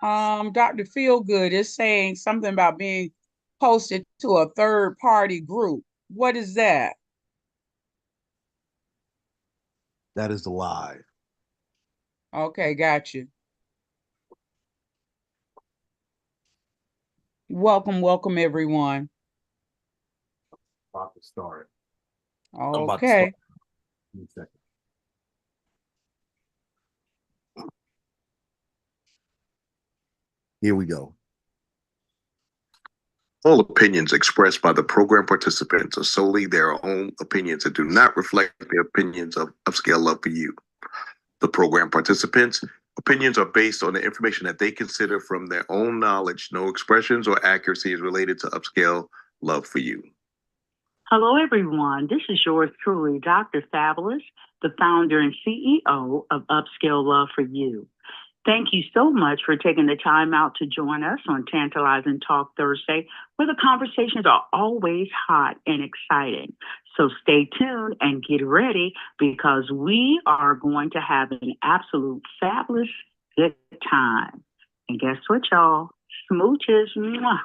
Dr. Feelgood is saying something about being posted to a third party group. What is that? That is the lie. Okay, got you. Welcome, everyone. About to start. I'm about to start Okay. in a second. Here we go. All opinions expressed by the program participants are solely their own opinions and do not reflect the opinions of Upscale Love for You. The program participants' opinions are based on the information that they consider from their own knowledge. No expressions or accuracy is related to Upscale Love for You. Hello, everyone. This is yours truly, Dr. Fabulous, the founder and CEO of Upscale Love for You. Thank you so much for taking the time out to join us on Tantalizing Talk Thursday, where the conversations are always hot and exciting. So stay tuned and get ready because we are going to have an absolute fabulous good time. And guess what, y'all? Smooches. Mwah.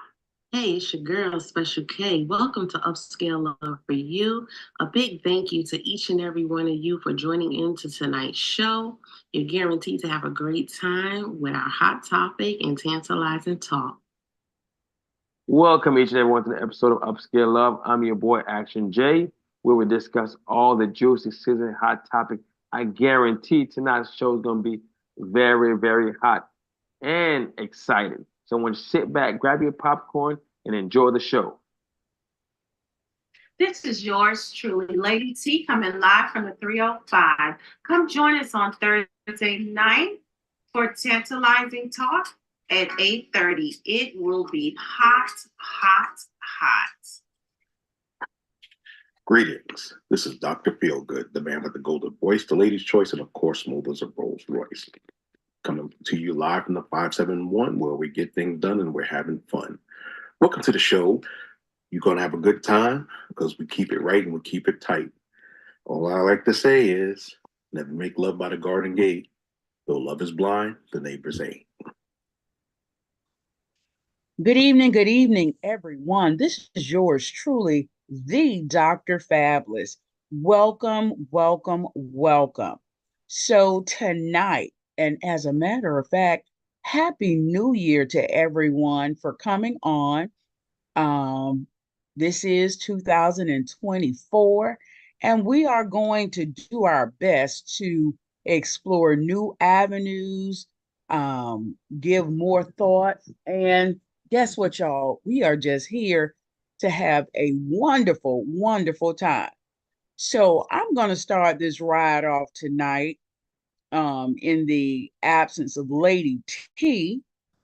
Hey, it's your girl, Special K. Welcome to Upscale Love for You. A big thank you to each and every one of you for joining into tonight's show. You're guaranteed to have a great time with our hot topic and tantalizing talk. Welcome each and everyone to the episode of Upscale Love. I'm your boy Action J, where we discuss all the juicy, sizzling, hot topic. I guarantee tonight's show is going to be very, very hot and exciting. So I want you to sit back, grab your popcorn, and enjoy the show. This is yours truly, Lady T, coming live from the 305. Come join us on Thursday night for Tantalizing Talk at 8:30. It will be hot, hot, hot. Greetings. This is Dr. Feelgood, the man with the golden voice, the lady's choice, and of course, molders of Rolls Royce. Coming to you live from the 571, where we get things done and we're having fun. Welcome to the show. You're going to have a good time because we keep it right and we keep it tight. All I like to say is never make love by the garden gate. Though love is blind, the neighbors ain't. Good evening, everyone. This is yours truly, the Dr. Fabulous. Welcome. So tonight, and as a matter of fact, Happy New Year to everyone for coming on. Um, this is 2024, and we are going to do our best to explore new avenues, give more thought, and guess what, y'all? We are just here to have a wonderful time. So I'm going to start this ride off tonight in the absence of Lady T.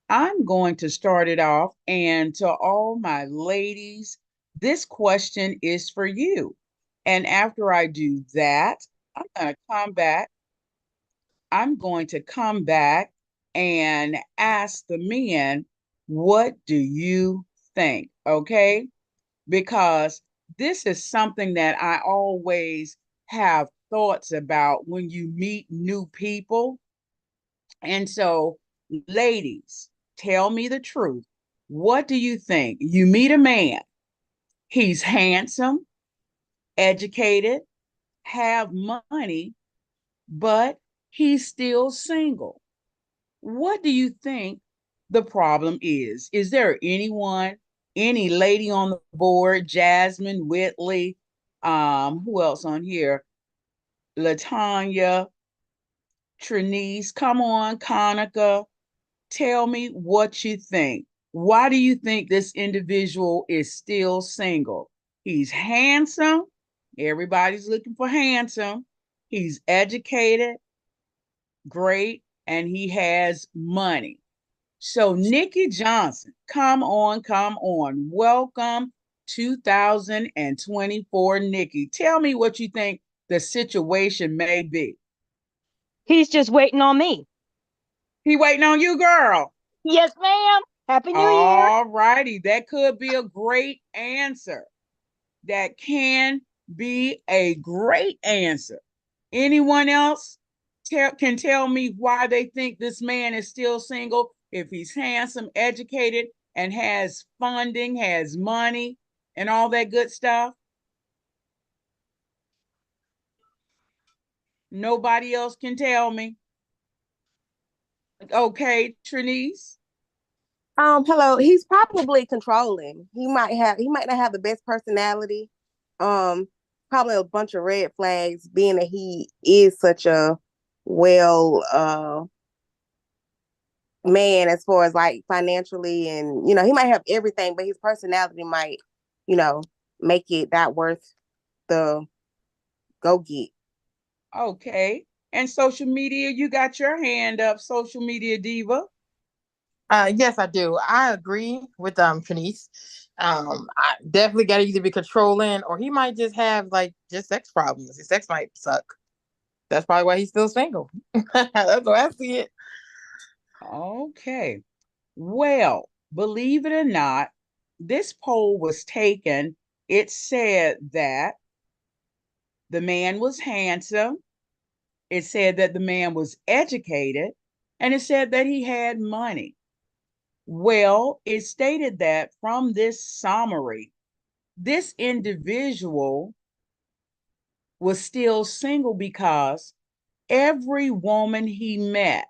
I'm going to start it off. And to all my ladies, this question is for you. And after I do that, I'm going to come back. I'm going to come back and ask the men, what do you think? Okay. Because this is something that I always have thoughts about when you meet new people. And so, ladies, tell me the truth. What do you think? You meet a man, he's handsome, educated, have money, but he's still single. What do you think the problem is? Is there anyone, any lady on the board? Jasmine, Whitley, who else on here? Latanya, Trinice, come on, Conica, tell me what you think. Why do you think this individual is still single? He's handsome. Everybody's looking for handsome. He's educated, great, and he has money. So, Nikki Johnson, come on. Welcome 2024, Nikki. Tell me what you think the situation may be. He's just waiting on me. He waiting on you, girl. Yes, ma'am. Happy New Year. All righty. That could be a great answer. That can be a great answer. Anyone else can tell me why they think this man is still single? if he's handsome, educated, and has funding, has money, and all that good stuff? Nobody else can tell me. Okay, Trinice. Hello. He's probably controlling. He might not have the best personality. Um, Probably a bunch of red flags, being that he is such a well man as far as like financially, and he might have everything, but his personality might, you know, make it not worth the go get. Okay. And social media, you got your hand up, social media diva. Yes, I do. I agree with Trinice. I definitely got to either be controlling, or he might just have like just sex problems. His sex might suck. That's probably why he's still single. That's why I see it. Okay. Well, believe it or not, this poll was taken. It said that the man was handsome. It said that the man was educated. And it said that he had money. Well, it stated that from this summary, this individual was still single because every woman he met,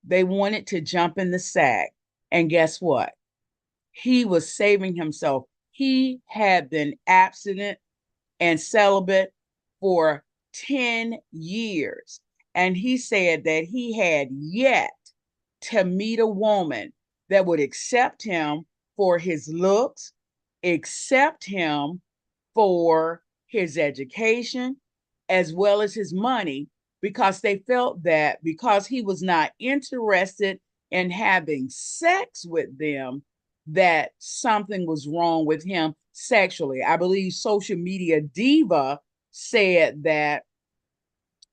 they wanted to jump in the sack. And guess what? He was saving himself. He had been abstinent and celibate for 10 years. And he said that he had yet to meet a woman that would accept him for his looks, accept him for his education, as well as his money, because they felt that because he was not interested in having sex with them, that something was wrong with him sexually. I believe social media diva said that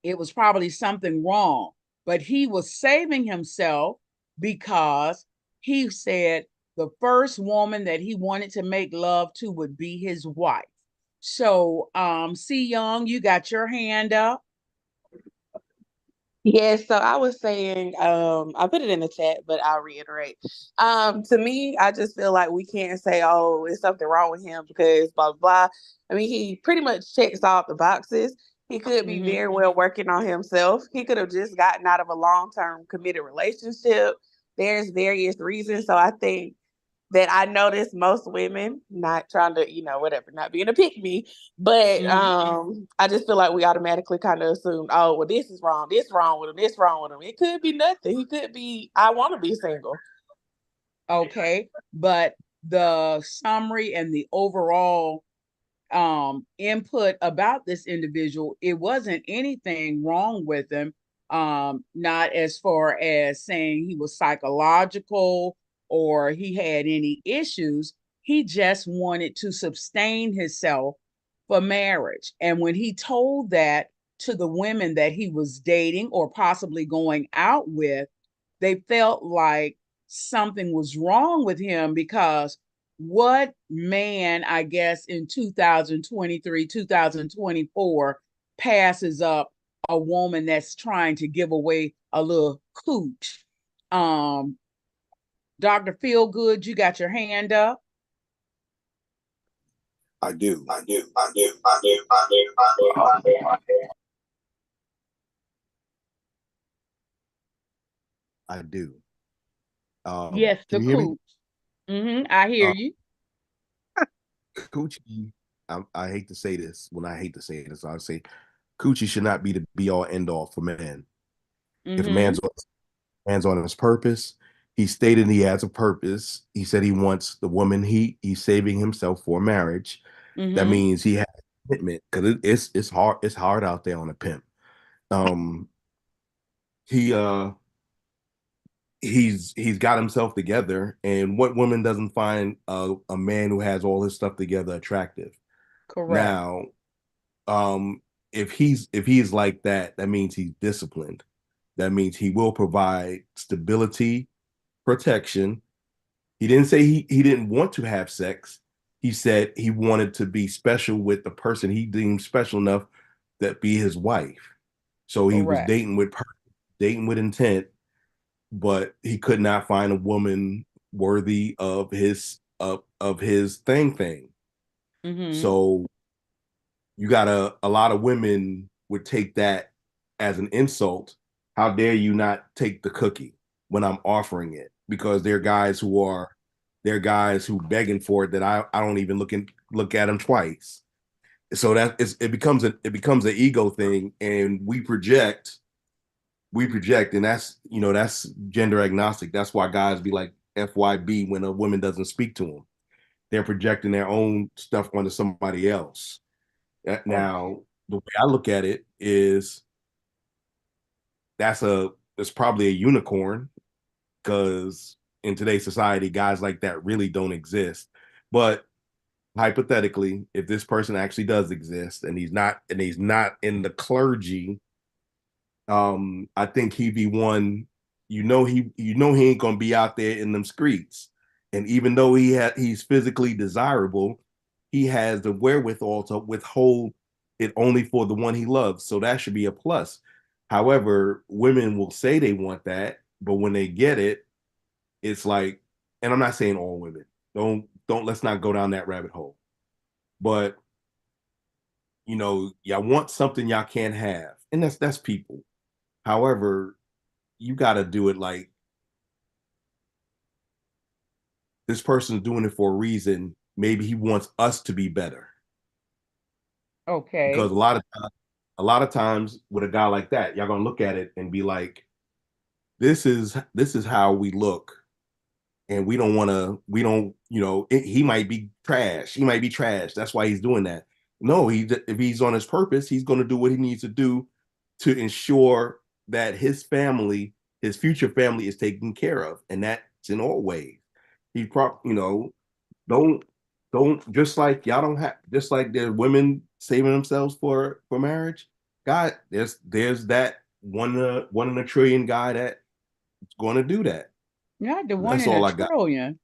it was probably something wrong, but he was saving himself because he said the first woman that he wanted to make love to would be his wife. So, C Young, you got your hand up. Yes, so I was saying, I put it in the chat, but I'll reiterate. To me, I just feel like we can't say, oh, it's something wrong with him because blah, blah, blah. I mean, he pretty much checks off the boxes. He could be Mm-hmm. very well working on himself. He could have just gotten out of a long-term committed relationship. There's various reasons. So I think that I notice most women, not trying to, whatever, not being a pick me, but Mm-hmm. I just feel like we automatically kind of assume, oh, well, this is wrong, this wrong with him, this wrong with him. It could be nothing. He could be, I want to be single. Okay, but the summary and the overall input about this individual, it wasn't anything wrong with him. Not as far as saying he was psychological or he had any issues. He just wanted to sustain himself for marriage. And when he told that to the women that he was dating or possibly going out with, they felt like something was wrong with him because what man, I guess, in 2023, 2024, passes up a woman that's trying to give away a little cooch? Um, Dr. Feelgood, you got your hand up. I do. I do. Yes, Can the you hear me? cooch. I hear Uh, you. Coochie, I hate to say this. When I hate to say this, I say coochie should not be the be all end all for men. If a Mm-hmm. man's on his purpose, he stated he has a purpose. He said he wants the woman he's saving himself for marriage. That Mm-hmm. means he has commitment because it's hard out there on a pimp. Um, he he's got himself together, and what woman doesn't find a man who has all his stuff together attractive? Correct. Now, um, if he's like that, that means he's disciplined. That means he will provide stability, protection. He didn't say he didn't want to have sex. He said he wanted to be special with the person he deemed special enough that be his wife. So he was Correct. dating with intent, but he could not find a woman worthy of his thing. So you got a lot of women would take that as an insult. How dare you not take the cookie when I'm offering it? Because they're guys who begging for it that I don't even look at them twice. So it becomes an ego thing, and we project, and that's gender agnostic. That's why guys be like FYB when a woman doesn't speak to them. They're projecting their own stuff onto somebody else. Now, the way I look at it is it's probably a unicorn, because in today's society, guys like that really don't exist. But hypothetically, if this person actually does exist and he's not in the clergy, I think he'd be one. He ain't gonna be out there in them streets, and even though he's physically desirable, he has the wherewithal to withhold it only for the one he loves. So that should be a plus. However, women will say they want that, but when they get it, it's like, and I'm not saying all women. Don't let's not go down that rabbit hole. But y'all want something y'all can't have, and that's people. However, you got to do it like this person's doing it for a reason. Maybe he wants us to be better. Okay. Because a lot of times with a guy like that, y'all gonna look at it and be like, this is how we look, and we don't want to. We don't. He might be trash. He might be trash. That's why he's doing that. No, if he's on his purpose, he's going to do what he needs to do to ensure that his future family is taken care of, and that's in all ways. He don't just like y'all don't have, just like there's women saving themselves for marriage. God, there's that one in a trillion guy that's going to do that. Not the one That's in a all I got. trillion.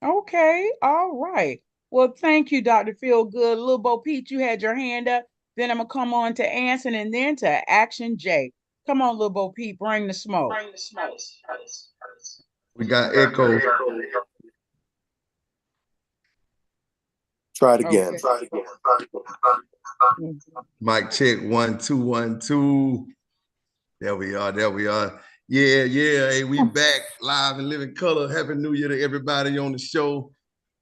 Okay, all right. Well, thank you, Dr. Feelgood. Lil Bo Pete, you had your hand up. Then I'm gonna come on to Anson and then to Action J. Come on, Lil Bo Pete, bring the smoke. We got echo. Try it again. Okay. Mic check 1 2 1 2. There we are. Yeah. Hey, we back live in living color. Happy New Year to everybody on the show.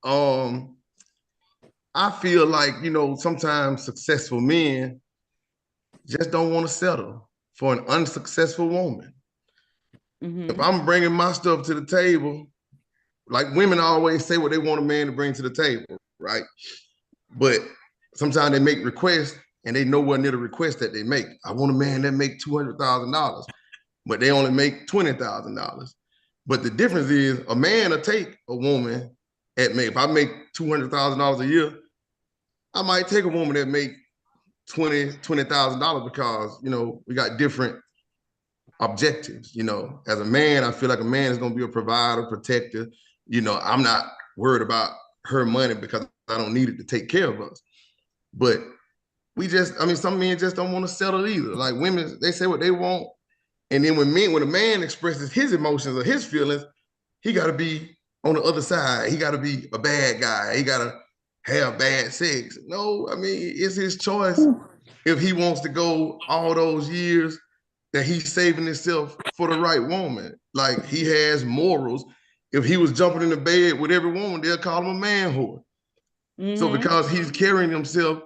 I feel like, sometimes successful men just don't want to settle for an unsuccessful woman. If I'm bringing my stuff to the table, like women always say what they want a man to bring to the table, right? But sometimes they make requests and they nowhere near the request that they make. I want a man that make $200,000, but they only make $20,000. But the difference is a man will take a woman if I make $200,000 a year, I might take a woman that make $20,000 because we got different objectives. As a man, I feel like a man is going to be a provider, protector. I'm not worried about her money because I don't need it to take care of us. But some men just don't want to settle either. Like women, they say what they want, and then when a man expresses his emotions or his feelings, he got to be on the other side. He got to be a bad guy. He got to have bad sex. No, it's his choice if he wants to go all those years that he's saving himself for the right woman. Like he has morals. If he was jumping in the bed with every woman, they'll call him a man whore. So because he's carrying himself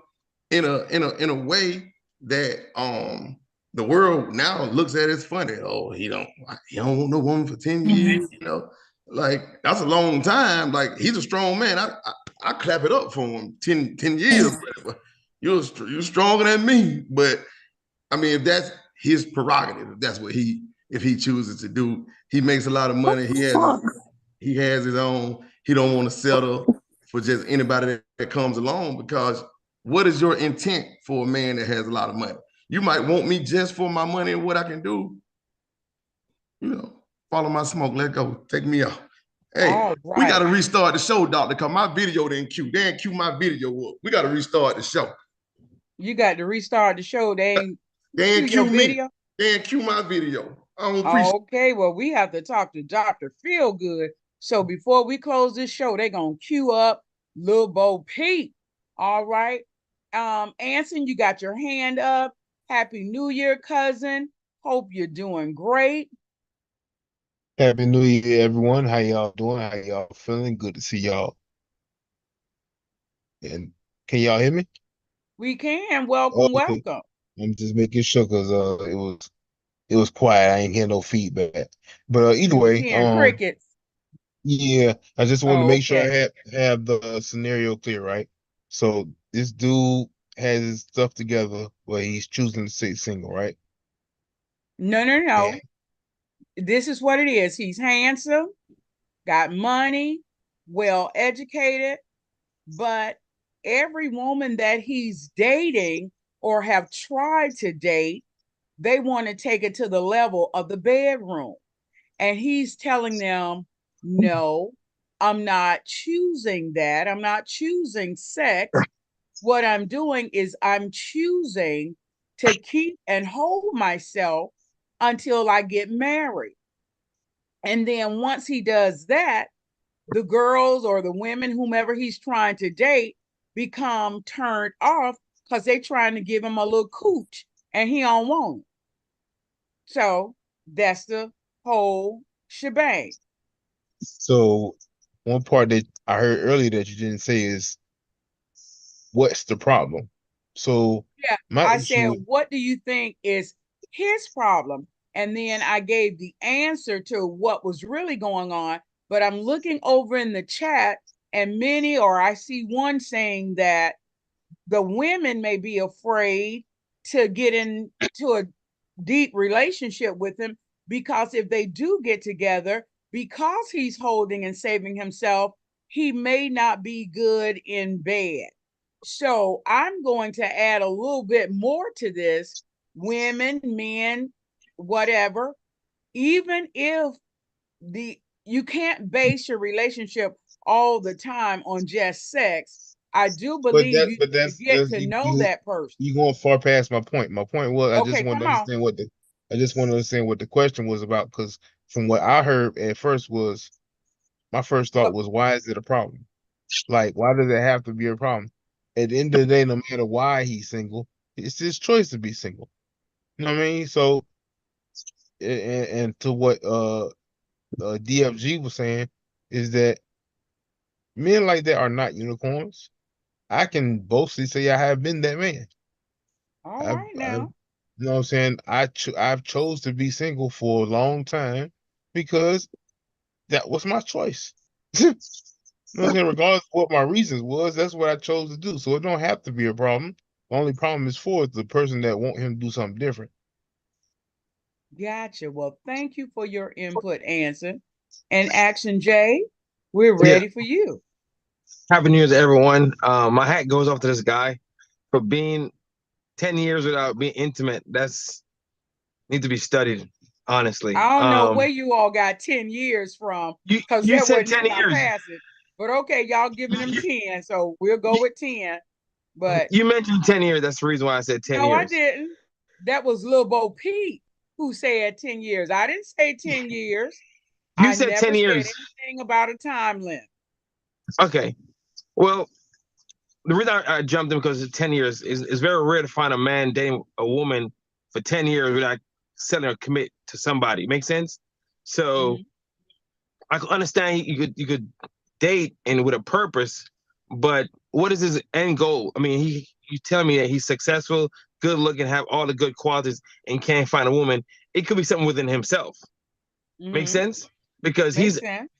in a way that the world now looks at as funny. Oh, he don't want no woman for 10 years, like that's a long time. Like he's a strong man. I clap it up for him. 10 years. You're stronger than me. But if that's his prerogative, if that's what if he chooses to do, he makes a lot of money. He has his own. He don't want to settle for just anybody that comes along, because what is your intent for a man that has a lot of money? You might want me just for my money and what I can do. Follow my smoke. Let's go. Take me out. Hey, we got to restart the show, doctor, because my video didn't cue. They didn't cue my video up. We got to restart the show. You got to restart the show. They ain't cue your me. video. They ain't cue my video. I don't appreciate. Okay, well, we have to talk to Dr. Feelgood. So before we close this show, they're gonna cue up Lil Bo Peep. All right. Anson, you got your hand up. Happy New Year, cousin. Hope you're doing great. Happy New Year, everyone. How y'all doing? How y'all feeling? Good to see y'all. And can y'all hear me? We can. Oh, Welcome, okay. welcome. I'm just making sure because it was quiet. I ain't hear no feedback. But either You was way, hearing crickets. yeah, I just wanted to Oh, make sure I okay. have the scenario clear, right? So this dude has his stuff together, but he's choosing to stay single, right? No, no, And no. This is what it is. He's handsome, got money, well educated, but every woman that he's dating or have tried to date, they want to take it to the level of the bedroom. And he's telling them, no, I'm not choosing that. I'm not choosing sex. What I'm doing is I'm choosing to keep and hold myself until I get married. And then once he does that, the girls or the women, whomever he's trying to date, become turned off because they're trying to give him a little cooch and he don't want it. So that's the whole shebang. so one part that I heard earlier that you didn't say is what's the problem? So Yeah, my I said, issue, what do you think is his problem? And then I gave the answer to what was really going on. But I'm looking over in the chat, and many, or I see one saying that the women may be afraid to get into a deep relationship with him because if they do get together, because he's holding and saving himself, he may not be good in bed. So I'm going to add a little bit more to this. Women, men, whatever, even if the you can't base your relationship all the time on just sex. I do but believe that you but need to get that's to know that person. you going far past my point. My point was Okay, come on. I just want to understand what the question was about because from what I heard at first was my first thought What? was why is it a problem? Like why does it have to be a problem? At the end of the day, no matter why he's single, it's his choice to be single. You know what I mean? So and to what DFG was saying is that men like that are not unicorns. I can boastfully say I have been that man. All right I've now. you know what I'm saying? I've chose to be single for a long time because that was my choice. You know what I'm saying? Regardless of what my reasons was, that's what I chose to do. So it don't have to be a problem. The only problem is for the person that want him to do something different. Gotcha. Well, thank you for your input, Anson. And Action J, we're Yeah. ready for you. Happy New Year to everyone. My hat goes off to this guy for being 10 years without being intimate. That's need to be studied, honestly. I don't know where you all got 10 years from because You that said wasn't 10 in my years. passage. But okay, y'all giving him 10, so we'll go with 10. But You mentioned 10 years. That's the reason why I said 10 no, I years. didn't. That was Lil Bo Peep who said 10 years. I didn't say 10 years. You I said never 10 said years. anything about a time limit. Okay. Well, the reason I jumped in because it's 10 years is very rare to find a man dating a woman for 10 years without selling or commit to somebody. Make sense? So Mm-hmm. I can understand you could date and with a purpose, but what is his end goal? I mean, you tell me that he's successful, good looking, have all the good qualities, and can't find a woman. It could be something within himself. Make Mm-hmm. sense? Because Makes sense.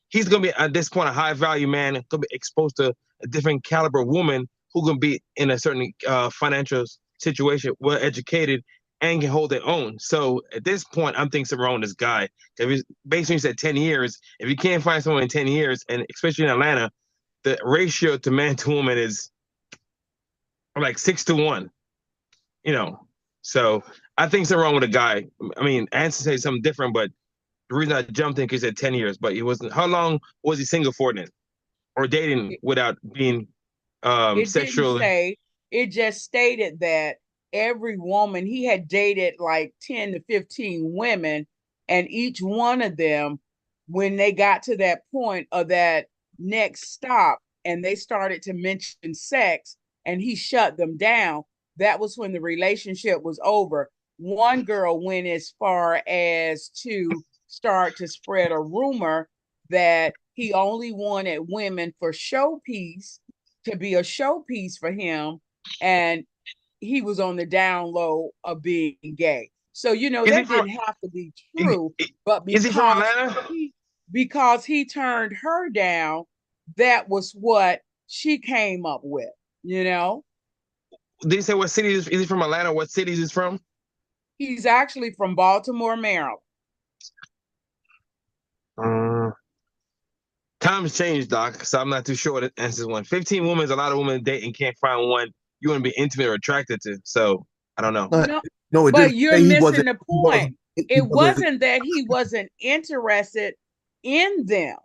he's gonna be at this point a high value man, gonna be exposed to a different caliber woman who can be in a certain financial situation, well educated, and can hold their own. So at this point, I'm thinking something wrong with this guy. If he's basically said 10 years, if you can't find someone in 10 years, and especially in Atlanta, the ratio to man to woman is like 6 to 1, you know. So I think something wrong with the guy. I mean, Anson said something different, but the reason I jumped in because he said 10 years, but he wasn't. How long was he single for then? Or dating It, without being it didn't sexual? say, it just stated that every woman, he had dated like 10 to 15 women, and each one of them, when they got to that point of that next stop and they started to mention sex and he shut them down, that was when the relationship was over. One girl went as far as to start to spread a rumor that he only wanted women for showpiece, to be a showpiece for him, and he was on the down low of being gay. So Is he that from? didn't have to be true, but Is he from Atlanta? because he turned her down, that was what she came up with, you know. Did he say what city is he from? Atlanta? What city is he from? He's actually from Baltimore, Maryland. Uh, Times changed, Doc. So I'm not too sure what the answer is one. 15 women is a lot of women to date and can't find one you want to be intimate or attracted to. So I don't know. No, No, it but didn't you're say he missing wasn't. the He point. wasn't. He It wasn't. wasn't that he wasn't interested in them.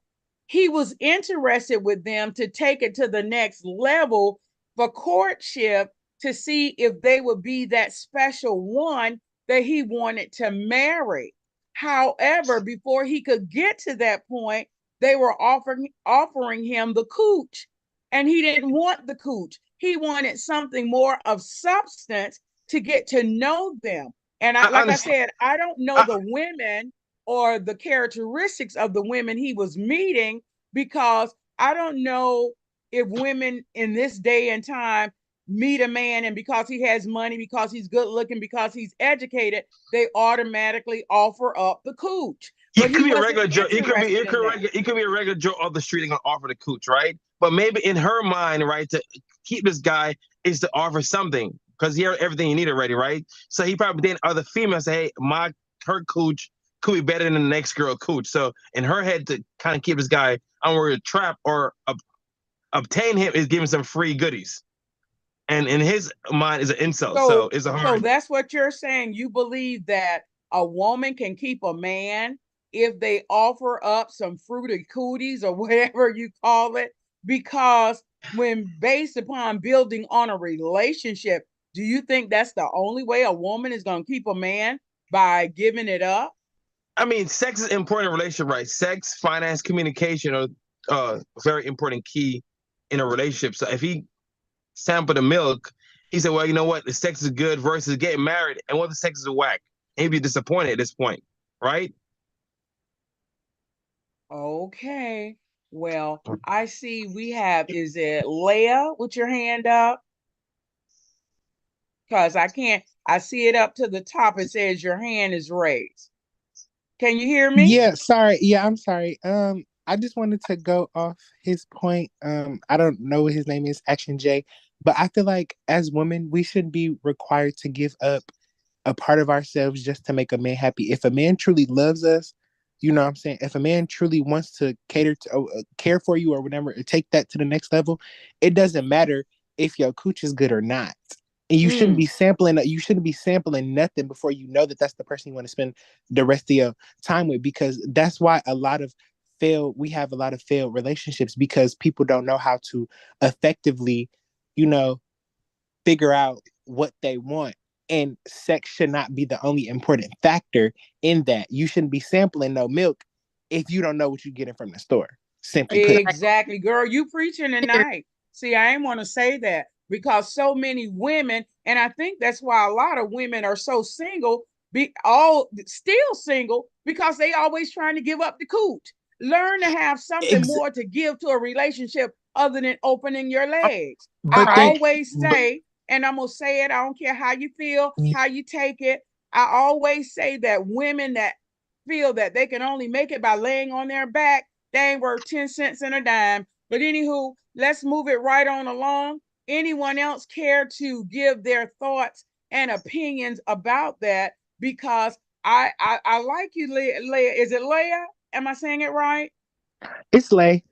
He was interested with them to take it to the next level for courtship, to see if they would be that special one that he wanted to marry. However, before he could get to that point, they were offering him the cooch, and he didn't want the cooch. He wanted something more of substance to get to know them. And I like I understand. said, I don't know the women or the characteristics of the women he was meeting, because I don't know if women in this day and time meet a man and because he has money, because he's good looking, because he's educated, they automatically offer up the cooch. He But could he be a wasn't regular Joe. interested in that. He could be a regular Joe off the street and gonna offer the cooch, right? But maybe in her mind, right, to keep this guy is to offer something because he had everything he needed already, right? So he probably dating other females. Say, hey, her cooch could be better than the next girl cooch. So in her head, to kind of keep this guy on where to trap or obtain him is giving some free goodies, and in his mind is an insult. So So it's a so hard. that's what you're saying. You believe that a woman can keep a man if they offer up some fruity cooties or whatever you call it, because when based upon building on a relationship, do you think that's the only way a woman is going to keep a man, by giving it up? I mean, sex is important in a relationship, right? Sex, finance, communication are very important key in a relationship. So if he sampled the milk, he said, well, you know what? The sex is good versus getting married. And what if the sex is a whack? And he'd be disappointed at this point, right? Okay. Well, I see we have, is it Leah with your hand up? Because I see it up to the top. It says your hand is raised. Can you hear me? Yeah, sorry. Yeah, I'm sorry. I just wanted to go off his point. I don't know what his name is, Action J, but I feel like as women, we shouldn't be required to give up a part of ourselves just to make a man happy. If a man truly loves us, you know what I'm saying? If a man truly wants to cater to care for you or whatever, or take that to the next level, it doesn't matter if your cooch is good or not. And you shouldn't be sampling nothing before you know that that's the person you want to spend the rest of your time with, because that's why we have a lot of failed relationships, because people don't know how to effectively, you know, figure out what they want. And sex should not be the only important factor in that. You shouldn't be sampling no milk if you don't know what you're getting from the store. Simply put. Exactly, girl. You preaching tonight. See, I ain't want to say that because so many women, and I think that's why a lot of women are so single, be all still single, because they always trying to give up the cooch. Learn to have something Ex- more to give to a relationship other than opening your legs. I but they always say, and I'm gonna say it, I don't care how you feel, how you take it. I always say that women that feel that they can only make it by laying on their back, they ain't worth 10 cents and a dime. But anywho, let's move it right on along. Anyone else care to give their thoughts and opinions about that? Because I like you, Leah. Is it Leah? Am I saying it right? it's lay.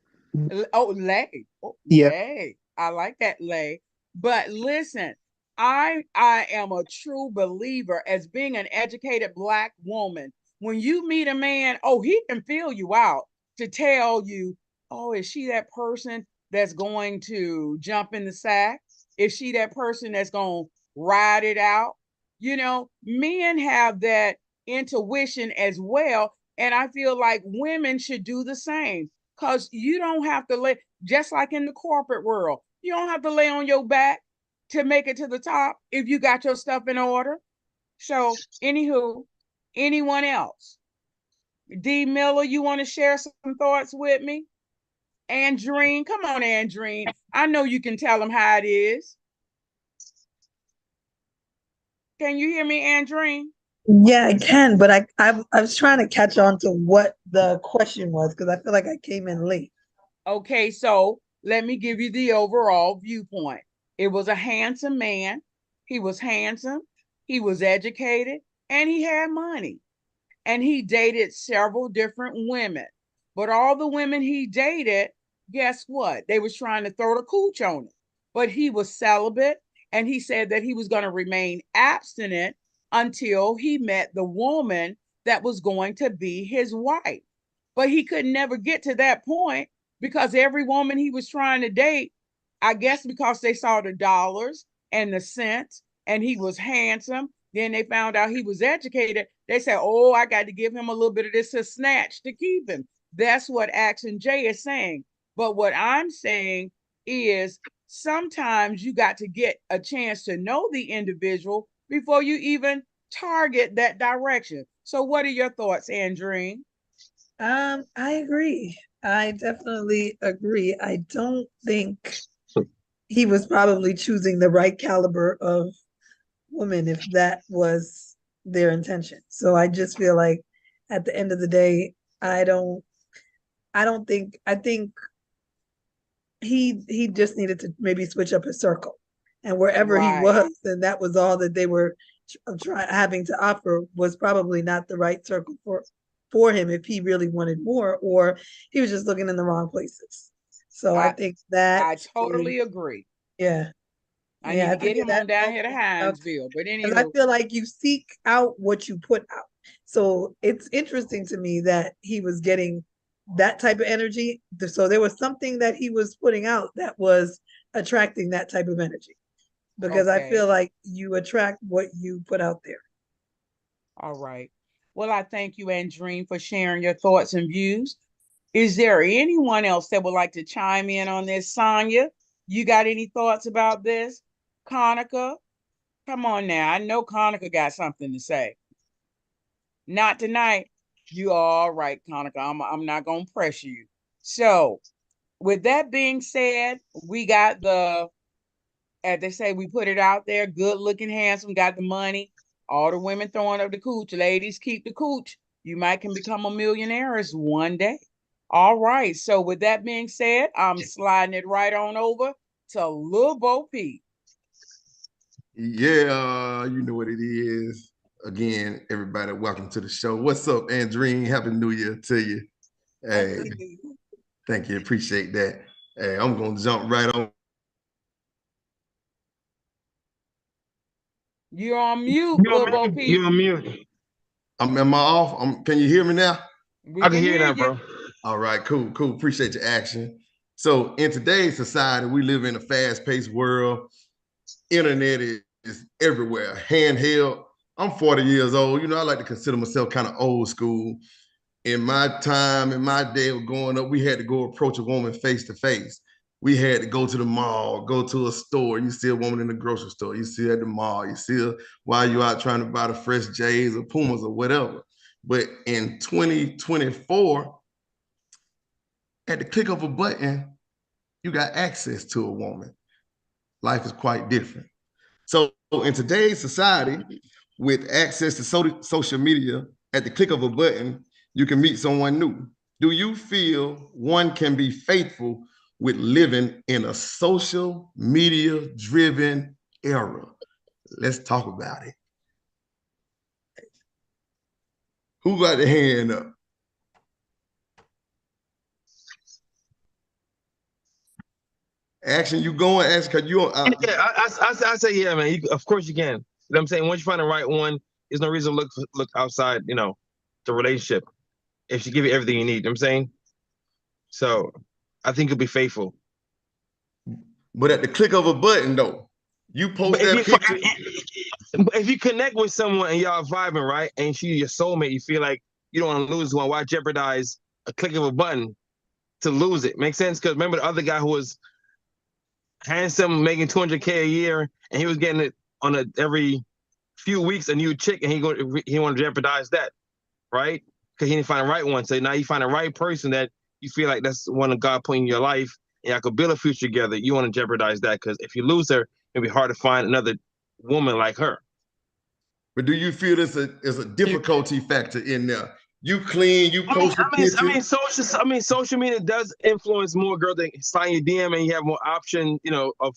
Oh, Lay. Oh, Yeah. Lay. I like that, Lay. But listen, I am a true believer, as being an educated black woman. When you meet a man, oh, he can feel you out to tell you, oh, is she that person that's going to jump in the sack? Is she that person that's going to ride it out. Men have that intuition as well. And I feel like women should do the same because you don't have to lay, just like in the corporate world, you don't have to lay on your back to make it to the top if you got your stuff in order. So, anywho, anyone else? D. Miller, you want to share some thoughts with me? Andreen, come on, Andreen. I know you can tell them how it is. Can you hear me, Andreen? Yeah, I can, but I was trying to catch on to what the question was because I feel like I came in late. Okay, so let me give you the overall viewpoint. It was a handsome man. He was handsome, he was educated, and he had money. And he dated several different women. But all the women he dated, guess what? They was trying to throw the cooch on him. But he was celibate, and he said that he was going to remain abstinent until he met the woman that was going to be his wife. But he could never get to that point because every woman he was trying to date, I guess because they saw the dollars and the cents and he was handsome, then they found out he was educated. They said, oh, I got to give him a little bit of this to snatch to keep him. That's what Action J is saying. But what I'm saying is sometimes you got to get a chance to know the individual before you even target that direction. So what are your thoughts, Andreen? I agree. I definitely agree. I don't think he was probably choosing the right caliber of woman if that was their intention. So I just feel like at the end of the day, I don't I think he just needed to maybe switch up his circle. And wherever he Right. was, and that was all that they were having to offer was probably not the right circle for him if he really wanted more, or he was just looking in the wrong places. So I I think that I totally agree. yeah, I need yeah, to I get think him that on down here to also stuff Hinesville. But because I anywho, feel like you seek out what you put out. So it's interesting to me that he was getting that type of energy. So there was something that he was putting out that was attracting that type of energy because I okay. feel like you attract what you put out there. All right. Well, I thank you, Andreen, for sharing your thoughts and views. Is there anyone else that would like to chime in on this? Sonia, you got any thoughts about this? Conica, come on now. I know Conica got something to say. Not tonight. You all right, Conica. I'm not gonna press you. So, with that being said, we got as they say, we put it out there, good looking, handsome, got the money. All the women throwing up the cooch. Ladies, keep the cooch. You might can become a millionaire one day. All right. So with that being said, I'm sliding it right on over to Lil Bo Peep. Yeah, you know what it is. Again, everybody, welcome to the show. What's up, Andreen? Happy New Year to you. Hey, thank you. Appreciate that. Hey, I'm gonna jump right on. You're on mute, Lil Bo You're Peep. on mute. Am I off? Can you hear me now? We I can can hear you hear now, you. bro. All right, cool, cool. Appreciate your action. So in today's society, we live in a fast-paced world. Internet is everywhere, handheld. I'm 40 years old. You know, I like to consider myself kind of old school. In my time, in my day of growing up, we had to go approach a woman face to face. We had to go to the mall, go to a store. You see a woman in the grocery store. You see her at the mall. You see her while you out trying to buy the fresh J's or Pumas or whatever. But in 2024, at the click of a button, you got access to a woman. Life is quite different. So in today's society, with access to social media, at the click of a button, you can meet someone new. Do you feel one can be faithful with living in a social media driven era? Let's talk about it. Who got their hand up? Action, you going? Ask, cause you. Yeah, I say yeah, man. Of course you can. You know what I'm saying? Once you find the right one, there's no reason to look outside. The relationship. If she give you everything you need, you know what I'm saying. So, I think you'll be faithful. But at the click of a button, though. You post But if that you picture. but if you connect with someone and y'all vibing, right, and she your soulmate, you feel like you don't want to lose one. Why jeopardize a click of a button to lose it? Makes sense? Because remember the other guy who was handsome, making 200K a year, and he was getting it on every few weeks a new chick, and he want to jeopardize that, right? Because he didn't find the right one. So now you find the right person that you feel like that's one of God put in your life, and y'all could build a future together. You want to jeopardize that because if you lose her, it'll be hard to find another woman like her. But do you feel there's a difficulty factor in there? You clean, you post the picture. Social media does influence more girls that sign your DM, and you have more option. Of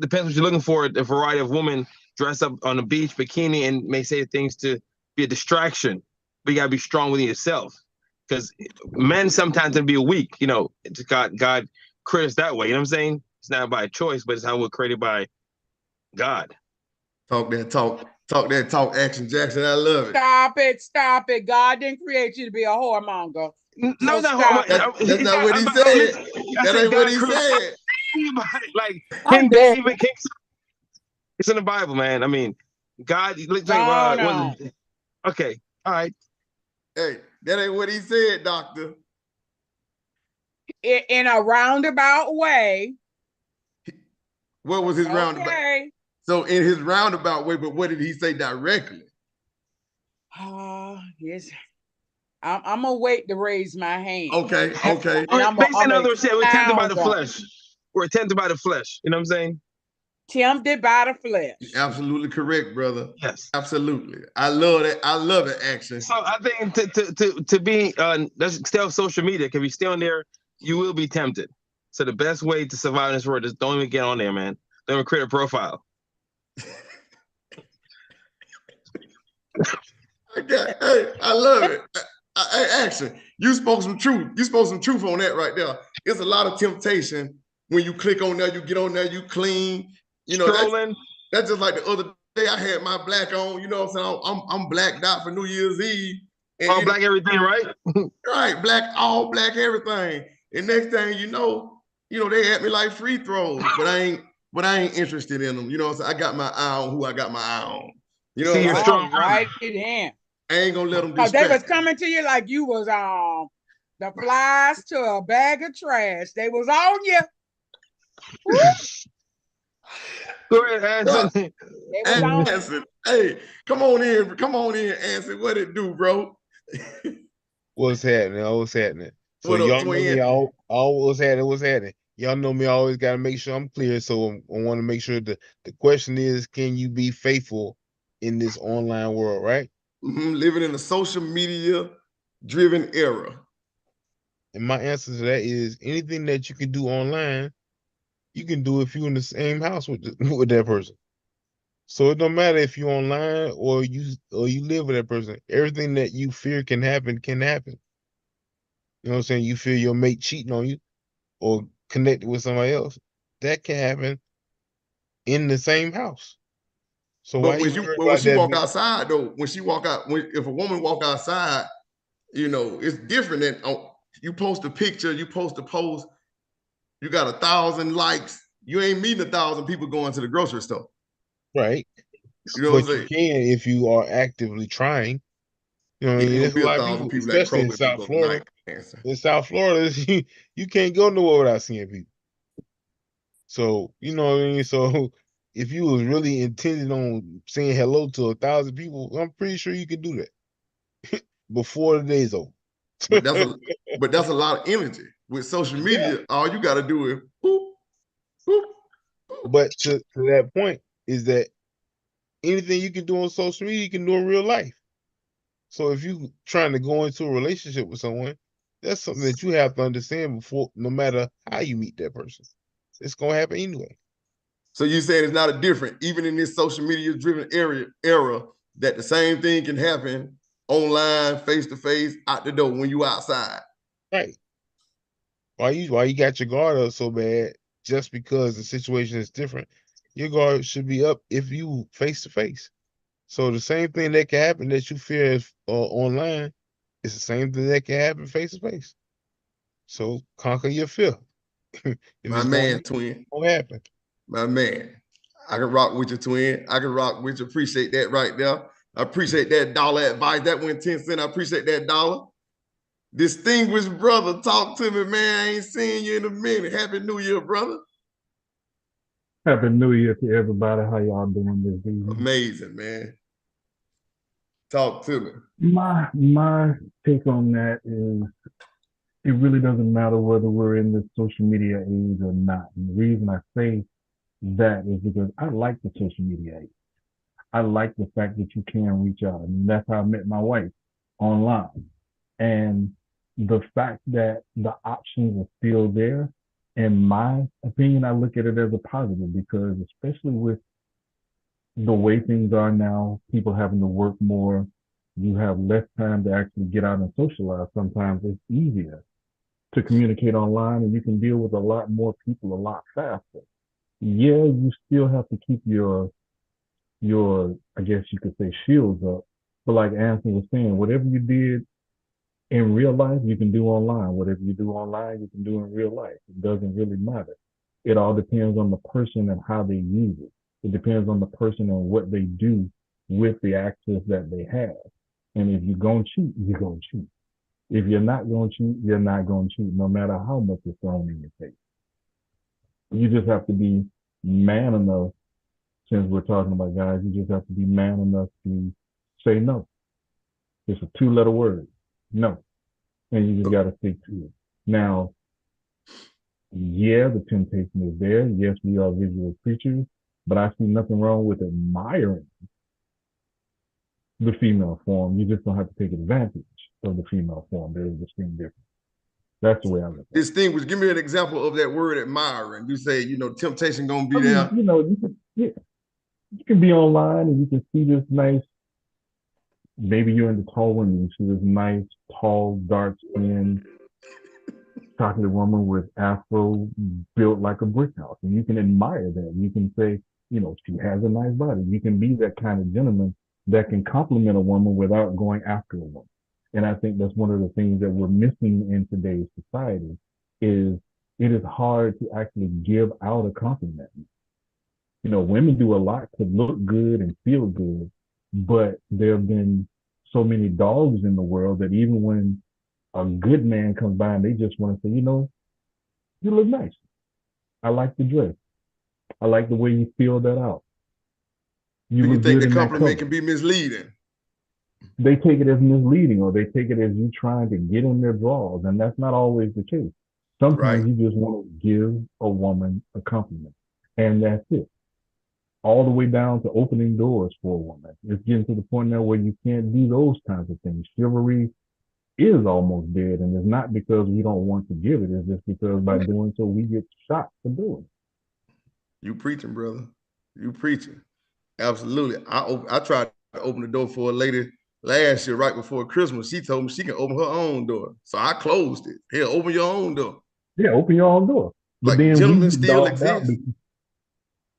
depends what you're looking for. A variety of women dress up on the beach, bikini, and may say things to be a distraction. But you gotta be strong within yourself, because men sometimes can be weak. It's God created us that way. You know what I'm saying? It's not by choice, but it's how we're created by God. Talk that talk. Talk that talk, Action Jackson. I love it. Stop it. God didn't create you to be a whoremonger. No, stop it. That's not what he said. That ain't what he said. Like I'm dead. David King. It's in the Bible, man. I mean, God. No. Okay, all right. Hey, that ain't what he said, doctor. In a roundabout way. What was his roundabout? So in his roundabout way, but what did he say directly? Yes. I'm gonna wait to raise my hand. Okay. And Basically, in other words, we're tempted by the flesh. We're tempted by the flesh. You know what I'm saying? Tempted by the flesh. Absolutely correct, brother. Yes. Absolutely. I love that. I love it, Action. So I think to be let's stay off social media. Because if you stay on there, you will be tempted. So the best way to survive in this world is don't even get on there, man. Don't even create a profile. I love it. Action. You spoke some truth. You spoke some truth on that right there. It's a lot of temptation when you click on there, you get on there, you clean. That's just like the other day I had my black on. You know what I'm saying? I'm blacked out for New Year's Eve. And all black everything, right? Right, all black everything. And next thing you know, they at me like free throws, but I ain't interested in them. You know what I'm saying? I got my eye on who I got my eye on. You know what I'm saying? Strong, right in. I ain't gonna let them distract. They was you. coming to you like you was the flies to a bag of trash. They was on you. Go ahead, Anson. Anson, hey, come on in, Anson. What it do, bro? What's happening? What's happening? So what y'all know me all what's happening. Y'all know me, I always gotta make sure I'm clear. So I want to make sure the question is, can you be faithful in this online world, right? Living in a social media driven era. And my answer to that is anything that you can do online, you can do if you're in the same house with that person. So it don't matter if you're online or you live with that person. Everything that you fear can happen can happen. You know what I'm saying? You feel your mate cheating on you or connected with somebody else. That can happen in the same house. So but when she walk outside though, if a woman walk outside, it's different than you post a picture, you post a post, you got 1,000 likes. You ain't meeting 1,000 people going to the grocery store. Right. You know but what I'm you can if you are actively trying. You know, there's a lot of people, especially in South Florida. In South Florida, you can't go nowhere without seeing people. So, you know what I mean? So if you was really intended on saying hello to 1,000 people, I'm pretty sure you could do that before the day's over. but that's a lot of energy. With social media, all you gotta do is boop, boop, boop. But to that point is that anything you can do on social media, you can do in real life. So if you trying to go into a relationship with someone, that's something that you have to understand before, no matter how you meet that person. It's gonna happen anyway. So you saying it's not a different, even in this social media driven era, that the same thing can happen online, face to face, out the door when you outside. Right. Why you got your guard up so bad just because the situation is different? Your guard should be up if you face to face. So the same thing that can happen that you fear online is the same thing that can happen face to face. So conquer your fear. My man, twin. Won't happen. My man. I can rock with you, twin. I can rock with you. Appreciate that right there. I appreciate that dollar advice. That went 10 cents. I appreciate that dollar. Distinguished brother, talk to me, man. I ain't seen you in a minute. Happy New Year, brother. Happy New Year to everybody. How y'all doing this evening? Amazing, man. Talk to me. My take on that is it really doesn't matter whether we're in this social media age or not. And the reason I say that is because I like the social media age. I like the fact that you can reach out. I mean, that's how I met my wife online. And the fact that the options are still there, in my opinion, I look at it as a positive because especially with the way things are now, people having to work more, you have less time to actually get out and socialize. Sometimes it's easier to communicate online and you can deal with a lot more people a lot faster. Yeah, you still have to keep your I guess you could say shields up. But like Anthony was saying, whatever you did in real life, you can do online. Whatever you do online, you can do in real life. It doesn't really matter. It all depends on the person and how they use it. It depends on the person and what they do with the access that they have. And if you're going to cheat, you're going to cheat. If you're not going to cheat, you're not going to cheat, no matter how much is thrown in your face. You just have to be man enough, since we're talking about guys, you just have to be man enough to say no. It's a two-letter word, no. And you just got to stick to it. Now, yeah, the temptation is there. Yes, we are visual creatures, but I see nothing wrong with admiring the female form. You just don't have to take advantage of the female form. There is a distinct difference. That's the way I look at it. Distinguished. Give me an example of that word admiring. You say, temptation gonna be there. You can be online and you can see this nice. Maybe you're into tall women. You see this nice, tall, dark skinned chocolate woman with afro built like a brick house. And you can admire that. You can say, she has a nice body. You can be that kind of gentleman that can compliment a woman without going after a woman. And I think that's one of the things that we're missing in today's society is it is hard to actually give out a compliment. Women do a lot to look good and feel good, but there have been so many dogs in the world that even when a good man comes by and they just want to say, you look nice. I like the dress. I like the way you feel that out. Do you look think good the in that compliment color. can be misleading? They take it as misleading or they take it as you trying to get in their drawers. And that's not always the case. Sometimes Right. you just want to give a woman a compliment. And that's it. All the way down to opening doors for a woman. It's getting to the point now where you can't do those kinds of things. Chivalry is almost dead, and it's not because we don't want to give it. It's just because by doing so, we get shot for doing it. You preaching, brother. You preaching. Absolutely. I tried to open the door for a lady last year, right before Christmas. She told me she can open her own door. So I closed it. Here, open your own door. Yeah, open your own door. But Like then we gentlemen get still dogged out. exist.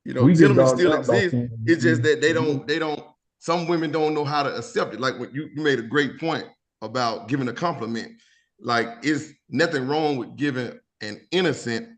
Gentlemen Dogged still out by exist. saying, It's just that they don't, some women don't know how to accept it. Like when you made a great point about giving a compliment. Like it's nothing wrong with giving an innocent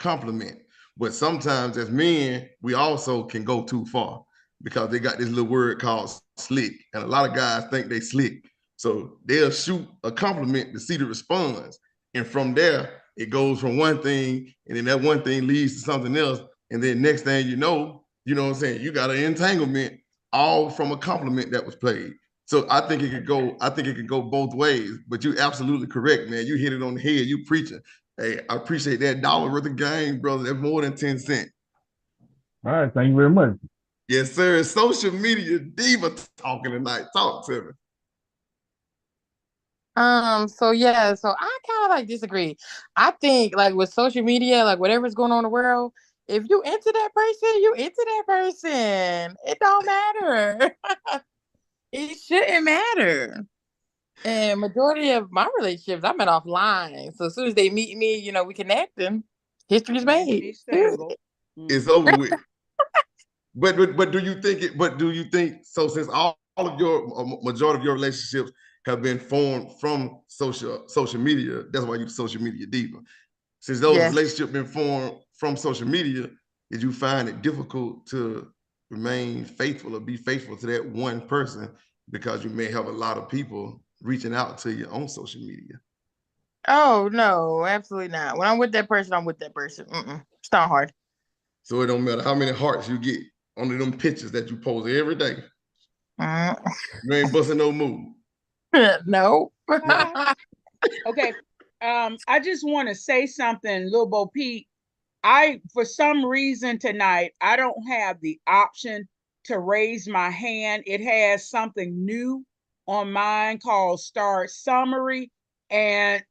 compliment. But sometimes as men, we also can go too far because they got this little word called slick. And a lot of guys think they slick. So they'll shoot a compliment to see the response. And from there, it goes from one thing, and then that one thing leads to something else. And then next thing you know what I'm saying? You got an entanglement all from a compliment that was played. So I think it could go both ways. But you're absolutely correct, man. You hit it on the head. You preaching. Hey, I appreciate that dollar worth of game, brother. That's more than 10 cents. all right, thank you very much. Yes, sir. Social media diva talking tonight. Talk to me. So I kind of like disagree. I think like with social media, like whatever's going on in the world, if you into that person, you into that person. It don't matter. It shouldn't matter. And majority of my relationships, I met offline. So as soon as they meet me, we connect and history's made. It's over with. But do you think it? But do you think so? Since all of your majority of your relationships have been formed from social media, that's why you're social media diva. Since those Yes. relationships been formed from social media, Did you find it difficult to remain faithful or be faithful to that one person because you may have a lot of people reaching out to you on social media? Oh no, absolutely not. When I'm with that person, I'm with that person. It's not hard. So it don't matter how many hearts you get on them pictures that you post every day. You ain't busting no move. No. Okay. I just want to say something, Lil Bo Pete. For some reason tonight, I don't have the option to raise my hand. It has something new on mine called Start Summary and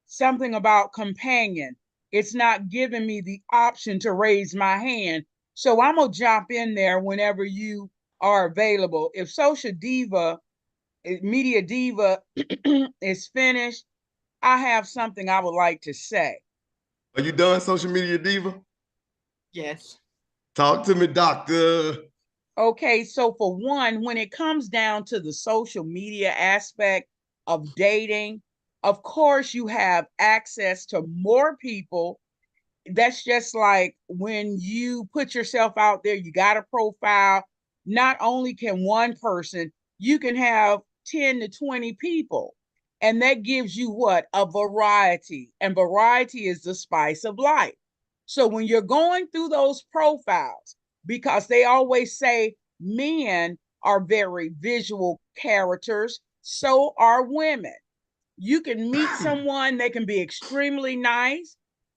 something about companion. It's not giving me the option to raise my hand. So I'm going to jump in there whenever you are available. If Social Diva, Media Diva is finished, I have something I would like to say. Are you done, Social Media Diva? Yes. Talk to me, doctor. Okay, so for one, when it comes down to the social media aspect of dating, of course, you have access to more people. That's just like when you put yourself out there, you got a profile. Not only can one person, you can have 10 to 20 people. And that gives you what? A variety. And variety is the spice of life. So when you're going through those profiles, because they always say men are very visual characters, so are women. You can meet someone, they can be extremely nice,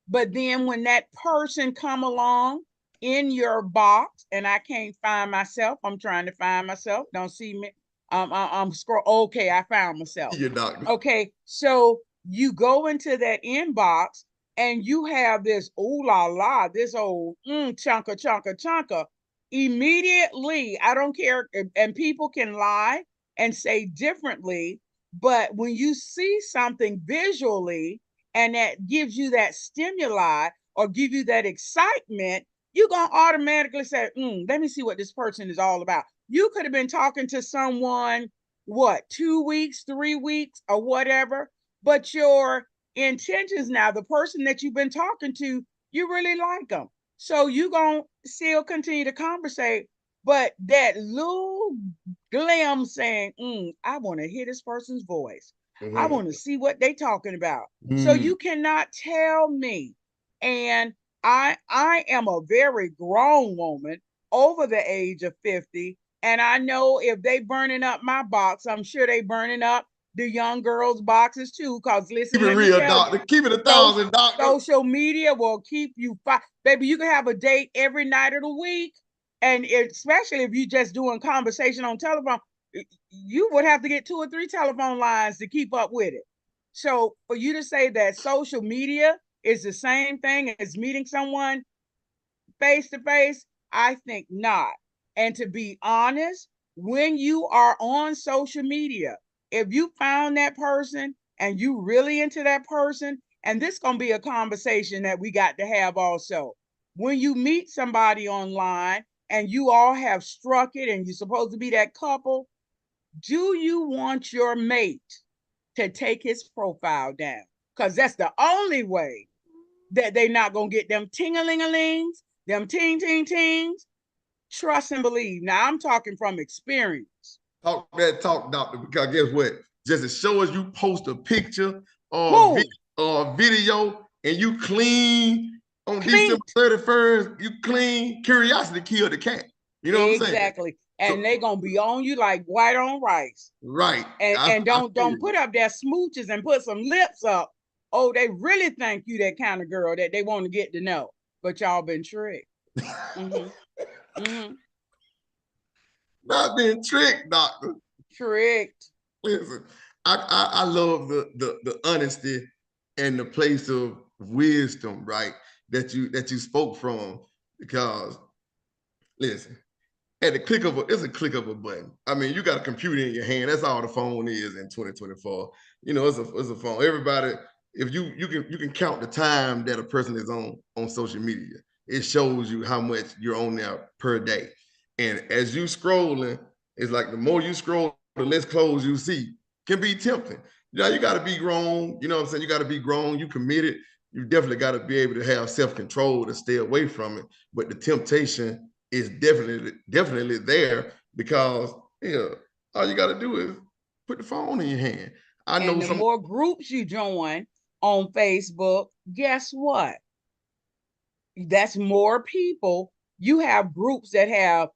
but then when that person come along in your box, and I can't find myself, I'm trying to find myself, don't see me, I'm scroll, okay, I found myself. Your doctor. Okay, so you go into that inbox and you have this ooh la la, this old chunka chunka chunka. Immediately, I don't care, and people can lie and say differently, but when you see something visually and that gives you that stimuli or give you that excitement, you're going to automatically say, let me see what this person is all about. You could have been talking to someone, what, 2 weeks, 3 weeks, or whatever, but your intentions now, the person that you've been talking to, you really like them. So you're going to still continue to conversate, but that little glim saying, I want to hear this person's voice. I want to see what they talking about. So you cannot tell me. And I am a very grown woman over the age of 50. And I know if they burning up my box, I'm sure they burning up the young girls' boxes too. Because listen, Keep it let me real, tell doctor. you, Keep it 1,000, doctor. social media will keep you baby. You can have a date every night of the week, and especially if you're just doing conversation on telephone, you would have to get 2 or 3 telephone lines to keep up with it. So for you to say that social media is the same thing as meeting someone face to face, I think not. And to be honest, when you are on social media, if you found that person and you really into that person, and this gonna be a conversation that we got to have also. When you meet somebody online and you all have struck it and you're supposed to be that couple, do you want your mate to take his profile down? Because that's the only way that they not gonna get them ting-a-ling-a-lings, them ting-ting-tings. Trust and believe. Now I'm talking from experience. Talk that talk, doctor, because guess what? Just as sure as you post a picture or a video and you clean on December 31st, you clean, curiosity killed the cat. You know what I'm saying? Exactly. And they gonna be on you like white on rice. Right. And don't put up their smooches and put some lips up. Oh, they really think you that kind of girl that they want to get to know. But y'all been tricked. Not being tricked, doctor. Tricked. Listen, I love the honesty and the place of wisdom, right? That you spoke from, because listen, at the click of it's a click of a button. I mean, you got a computer in your hand. That's all the phone is in 2024. You know, it's a phone. Everybody, if you can count the time that a person is on social media. It shows you how much you're on there per day. And as you scrolling, it's like the more you scroll, the less clothes you see. Can be tempting. You know, you got to be grown. You know what I'm saying? You got to be grown. You committed. you definitely got to be able to have self-control to stay away from it. But the temptation is definitely there, because all you got to do is put the phone in your hand. I know And the some. more groups you join on Facebook, guess what? That's more people. You have groups that have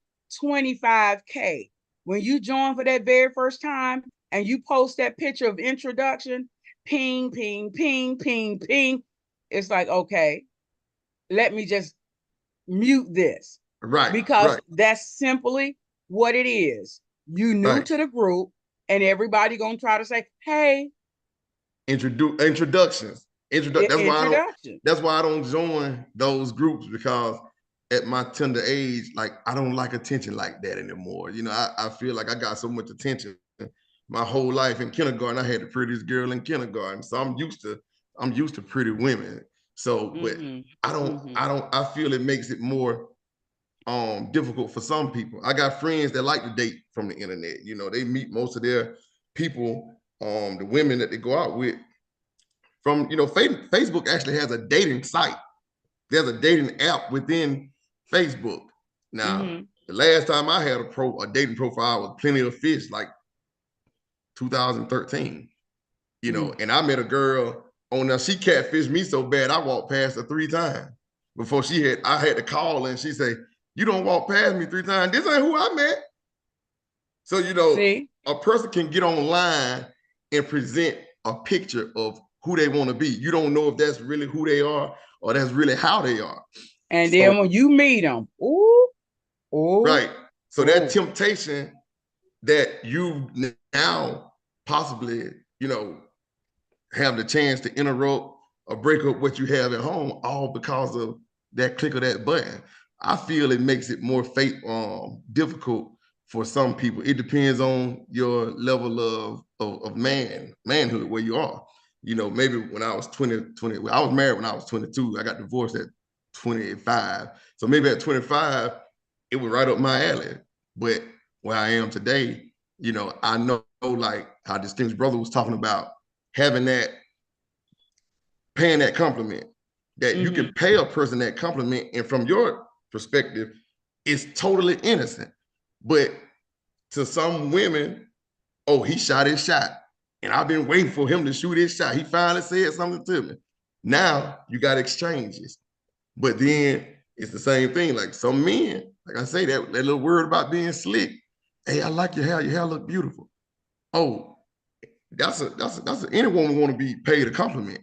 25K. When you join for that very first time and you post that picture of introduction, ping, ping, ping, ping, ping, it's like, okay, let me just mute this. Because Right. that's simply what it is. You new Right. to the group and everybody gonna try to say, hey. Introductions. Introduction. That's why I don't join those groups, because at my tender age, like, I don't like attention like that anymore. I feel like I got so much attention my whole life. In kindergarten, I had the prettiest girl in kindergarten, so I'm used to pretty women. So, but I feel it makes it more difficult for some people. I got friends that like to date from the internet. They meet most of their people, the women that they go out with, from Facebook actually has a dating site. There's a dating app within Facebook. Now, the last time I had a dating profile was Plenty of Fish, like 2013. And I met a girl on there. She catfished me so bad I walked past her 3 times before I had to call, and she say, "You don't walk past me 3 times. This ain't who I met." So a person can get online and present a picture of who they want to be. You don't know if that's really who they are or that's really how they are. And then when you meet them, right. So that temptation that you now possibly, have the chance to interrupt or break up what you have at home, all because of that click of that button. I feel it makes it more difficult for some people. It depends on your level of manhood, where you are. Maybe when I was 20, I was married when I was 22. I got divorced at 25. So maybe at 25, it was right up my alley. But where I am today, I know, like how Distinguished Brother was talking about, paying that compliment, that you can pay a person that compliment, and from your perspective, it's totally innocent. But to some women, oh, he shot his shot, and I've been waiting for him to shoot his shot. He finally said something to me. Now you got exchanges. But then it's the same thing. Like some men, like I say, that little word about being slick. Hey, I like your hair. Your hair look beautiful. Oh, that's any woman want to be paid a compliment.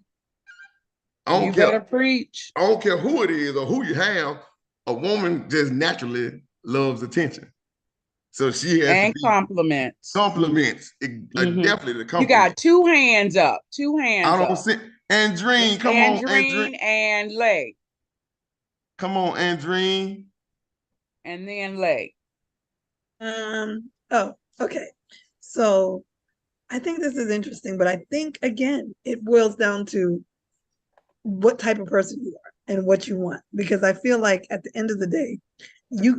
You better preach. I don't care who it is or who you have. A woman just naturally loves attention. So she has to be compliments. Compliments. Definitely the compliment. You got 2 hands up. 2 hands up. I don't see. Andreen, come on, Andreen. And Lay. Come on, Andreen. And then Lay. Oh, okay. So I think this is interesting, but I think, again, it boils down to what type of person you are and what you want. Because I feel like at the end of the day,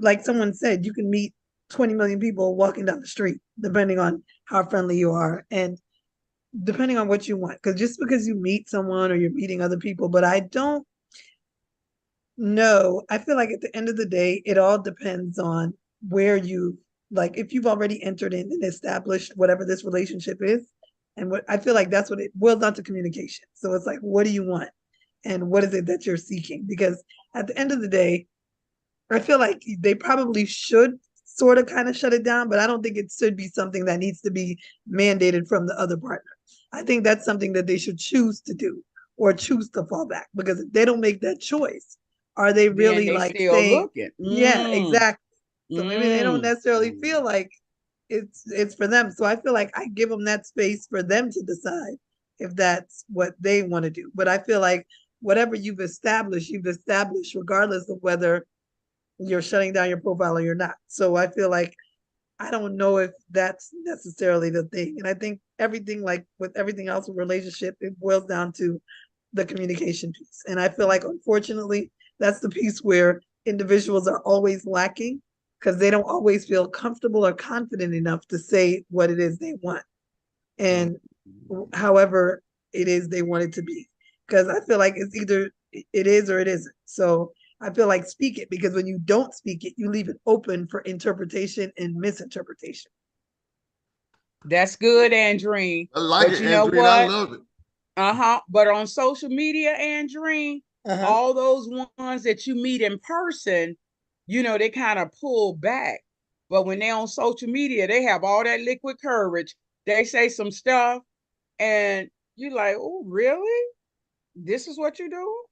like someone said, you can meet 20 million people walking down the street, depending on how friendly you are and depending on what you want. Because just because you meet someone or you're meeting other people, but I don't know. I feel like at the end of the day, it all depends on where you, like, if you've already entered in and established whatever this relationship is. And what I feel like that's what it boils down to, communication. So it's like, what do you want? And what is it that you're seeking? Because at the end of the day, I feel like they probably should sort of kind of shut it down, but I don't think it should be something that needs to be mandated from the other partner. I think that's something that they should choose to do or choose to fall back, because if they don't make that choice, are they really like saying, yeah, exactly. So maybe they don't necessarily feel like it's for them. So I feel like I give them that space for them to decide if that's what they want to do. But I feel like whatever you've established regardless of whether you're shutting down your profile or you're not. So I feel like I don't know if that's necessarily the thing. And I think everything, like with everything else in relationship, it boils down to the communication piece. And I feel like, unfortunately, that's the piece where individuals are always lacking, because they don't always feel comfortable or confident enough to say what it is they want and however it is they want it to be. because I feel like it's either it is or it isn't. So I feel like speak it, because when you don't speak it, you leave it open for interpretation and misinterpretation. That's good, Andreen. I like But it, you know Andrea. I what? love it. But on social media, Andreen, Uh-huh. all those ones that you meet in person, they kind of pull back. But when they're on social media, they have all that liquid courage. They say some stuff, and you're like, oh, really? This is what you do?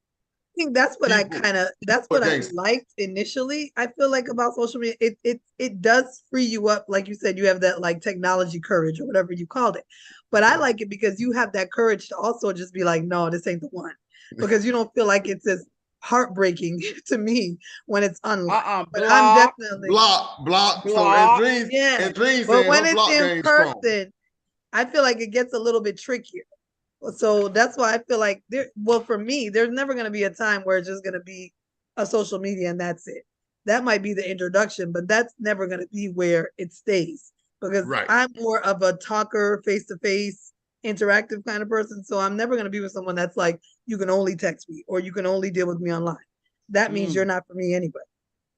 Think that's what I People, kind of that's people are what I gangsters. liked initially. I feel like about social media, it does free you up, like you said, you have that like technology courage or whatever you called it. But I like it because you have that courage to also just be like, no, this ain't the one, because you don't feel like it's as heartbreaking to me when it's online. But I'm Block, definitely Block. So block. yeah. And Dream But saying when her it's block in game strong. person, I feel like it gets a little bit trickier. So that's why I feel like well, for me, there's never going to be a time where it's just going to be a social media and that's it. That might be the introduction, but that's never going to be where it stays, because Right. I'm more of a talker, face to face, interactive kind of person. So I'm never going to be with someone that's like, you can only text me or you can only deal with me online. That means you're not for me anyway.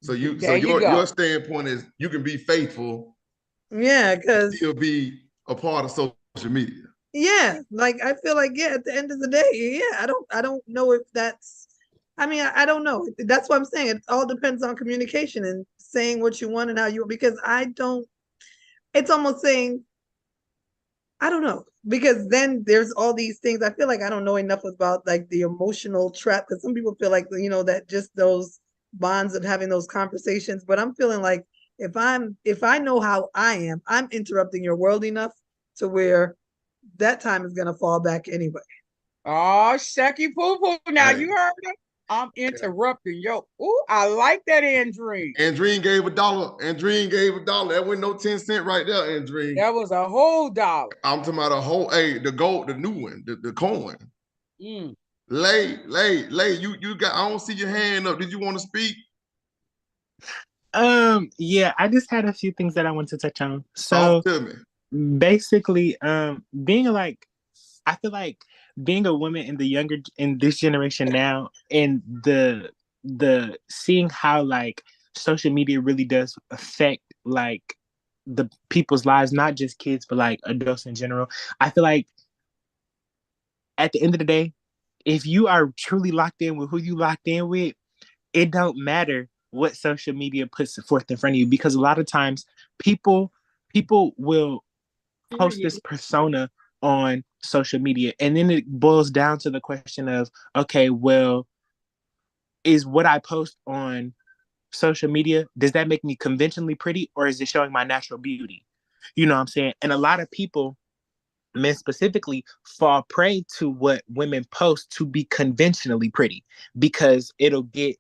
There you Your go. standpoint is you can be faithful, Yeah, because still be a part of social media. yeah, like I feel like yeah, at the end of the day, yeah, I don't know if that's I mean, I don't know. That's what I'm saying. It all depends on communication and saying what you want and how you, because I don't it's almost saying I don't know, because then there's all these things. I feel like I don't know enough about like the emotional trap, because some people feel like that just those bonds of having those conversations, but I'm feeling like if I know how I am, I'm interrupting your world enough to where that time is gonna fall back anyway. Oh, Seki Poo Poo. Now Hey, you heard it. I'm interrupting. Yo, ooh, I like that, Andreen. Andreen gave $1. Andreen gave $1. That wasn't no 10 cent right there, Andreen. That was a whole dollar. I'm talking about a whole the gold, the new one, the coin. Mm. Lay, you got I don't see your hand up. Did you want to speak? Yeah, I just had a few things that I want to touch on. Talk So to me. basically, being like, I feel like being a woman in this generation now, and the seeing how like social media really does affect like the people's lives, not just kids, but like adults in general. I feel like at the end of the day, if you are truly locked in with who you locked in with, it don't matter what social media puts forth in front of you, because a lot of times people will post this persona on social media, and then it boils down to the question of, okay, well, is what I post on social media, does that make me conventionally pretty, or is it showing my natural beauty? You know what I'm saying? And a lot of people, men specifically, fall prey to what women post to be conventionally pretty, because it'll get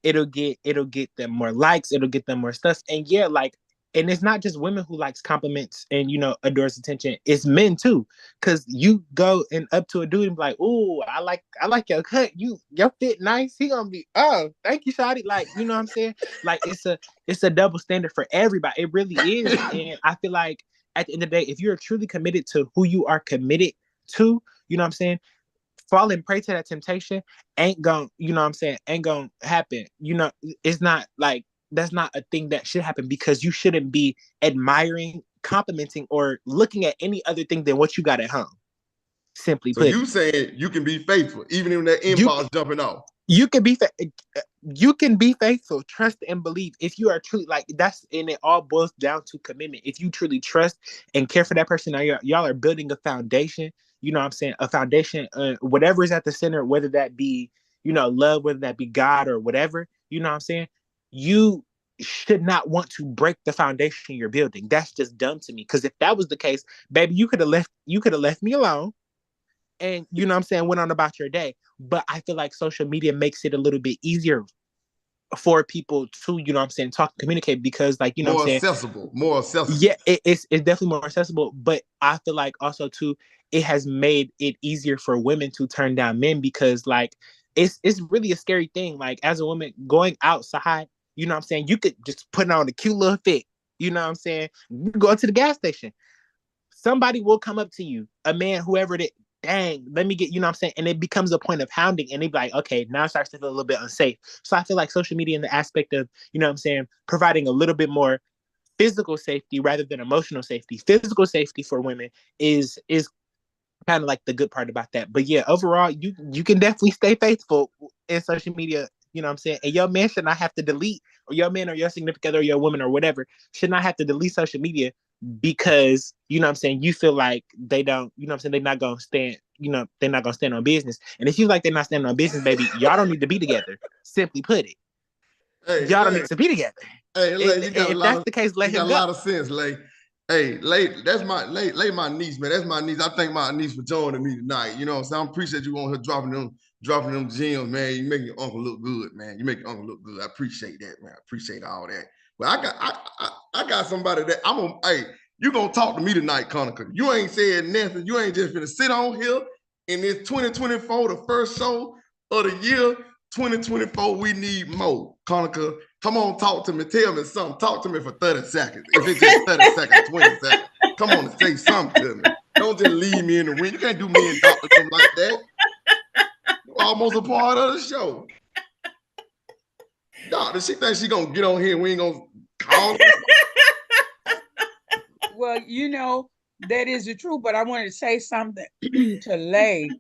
them more likes, it'll get them more stuff. And yeah, like, and it's not just women who likes compliments and adores attention, it's men too. Cause you go and up to a dude and be like, "Oh, I like your cut, your fit nice." He gonna be, "Oh, thank you, shawty." Like, you know what I'm saying? Like, it's a double standard for everybody. It really is. And I feel like at the end of the day, if you're truly committed to who you are committed to, you know what I'm saying, falling prey to that temptation ain't going, you know what I'm saying, ain't going to happen. It's not like that's not a thing that should happen, because you shouldn't be admiring, complimenting, or looking at any other thing than what you got at home. Simply So put you it. saying you can be faithful even in that You inbox jumping off. you can be you can be faithful, trust and believe, if you are truly like that's, and it all boils down to commitment. If you truly trust and care for that person, now y'all are building a foundation. You know what I'm saying? A foundation, whatever is at the center, whether that be love, whether that be God or whatever. You know what I'm saying? You should not want to break the foundation you're building. That's just dumb to me. Because if that was the case, baby, you could have left me alone, and you know what I'm saying, went on about your day. But I feel like social media makes it a little bit easier for people to, you know what I'm saying, talk, communicate, because like, you know what More I'm saying, accessible. More accessible. yeah, it's definitely more accessible. But I feel like also too, it has made it easier for women to turn down men, because like it's really a scary thing. Like, as a woman going outside, you know what I'm saying, you could just put on a cute little fit, you know what I'm saying, you go to the gas station, somebody will come up to you, a man, whoever it is, dang, let me get, you know what I'm saying? And it becomes a point of hounding, and they be like, okay, now it starts to feel a little bit unsafe. So I feel like social media in the aspect of, you know what I'm saying, providing a little bit more physical safety rather than emotional safety. Physical safety for women is kind of like the good part about that. But yeah, overall, you can definitely stay faithful in social media. You know what I'm saying? And your man should not have to delete, or your man or your significant other or your woman or whatever should not have to delete social media because, you know what I'm saying, you feel like they don't, you know what I'm saying, they're not gonna stand, you know, they're not gonna stand on business. And if you like they're not standing on business, baby, y'all don't need to be together. Simply put it. Hey, Y'all don't Lay. need to be together. Hey, Lay, you got a If lot that's of the case, let you got him a go. lot of sense, Lay. Hey, Lay, that's my Lay, my niece, man. That's my niece. I thank my niece for joining me tonight. You know what I'm saying? I appreciate you on here dropping them gems, man. You make your uncle look good, man. You make your uncle look good. I appreciate that, man. I appreciate all that. But I got somebody that I'm gonna, hey, you gonna talk to me tonight, Conica. You ain't said nothing. You ain't just gonna sit on here in this 2024, the first show of the year. 2024, we need more. Conica, come on, talk to me. Tell me something. Talk to me for 30 seconds. If it's just 30 seconds, 20 seconds. Come on and say something to me. Don't just leave me in the wind. You can't do me and Dr. Them like that. You're almost a part of the show. Doctor, she thinks she gonna get on here and we ain't gonna call her. Well, you know, that is the truth, but I wanted to say something to Lay.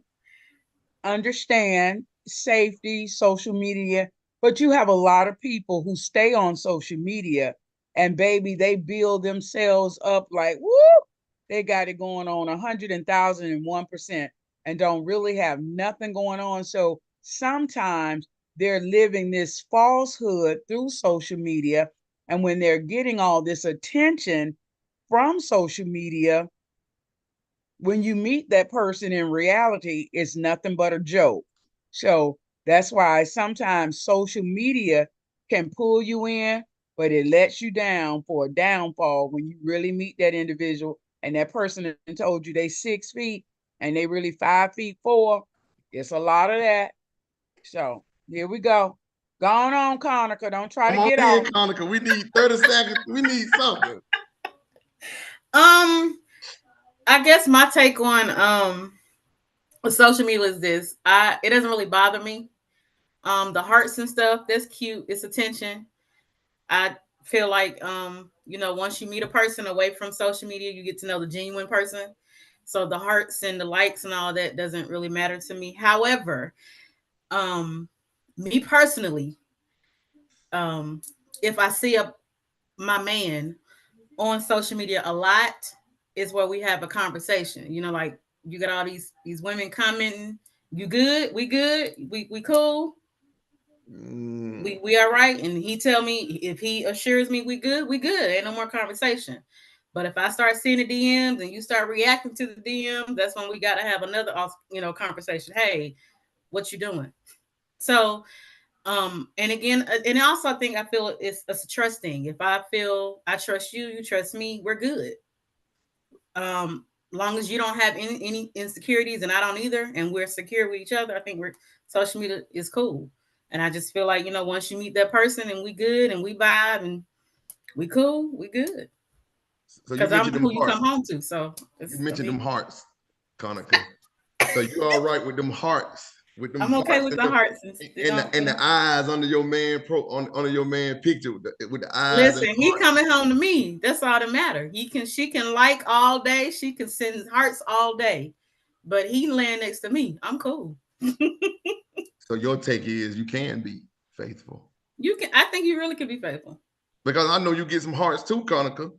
Understand safety, social media, but you have a lot of people who stay on social media and baby, they build themselves up like, whoop, they got it going on 100,001% and don't really have nothing going on. So sometimes they're living this falsehood through social media. And when they're getting all this attention from social media, when you meet that person in reality, it's nothing but a joke. So that's why sometimes social media can pull you in, but it lets you down for a downfall when you really meet that individual and that person told you they 6 feet and they really 5'4". It's a lot of that. So here we go. Go on, Conica. Don't try to Come on get in, off. Conica. We need 30 seconds. We need something. I guess my take on social media is this. It doesn't really bother me. The hearts and stuff, that's cute. It's attention. I feel like once you meet a person away from social media, you get to know the genuine person. So the hearts and the likes and all that doesn't really matter to me. However, me personally, if I see my man on social media a lot, is where we have a conversation. Like you got all these women commenting, you good? We good? We cool? We all right? And he tell me, if he assures me we good, we good. Ain't no more conversation. But if I start seeing the DMs and you start reacting to the DMs, that's when we got to have another conversation. Hey, what you doing? So and again, and also I feel it's a trust thing. If I feel I trust you, you trust me, we're good. Long as you don't have any insecurities and I don't either, and we're secure with each other, I think we're social media is cool. And I just feel like, once you meet that person and we good and we vibe and we cool, we good. So you Because I'm mentioned them who you hearts. come home to. So You it's mentioned them hearts, Conica. So you all right with them hearts, with them I'm okay hearts with the hearts and they don't, and the eyes under your man under your man picture with the eyes and listen, the he heart. coming home to me. That's all that matter. She can like all day. She can send hearts all day, but he laying next to me. I'm cool. So your take is you can be faithful. You can. I think you really could be faithful. Because I know you get some hearts too, Conica.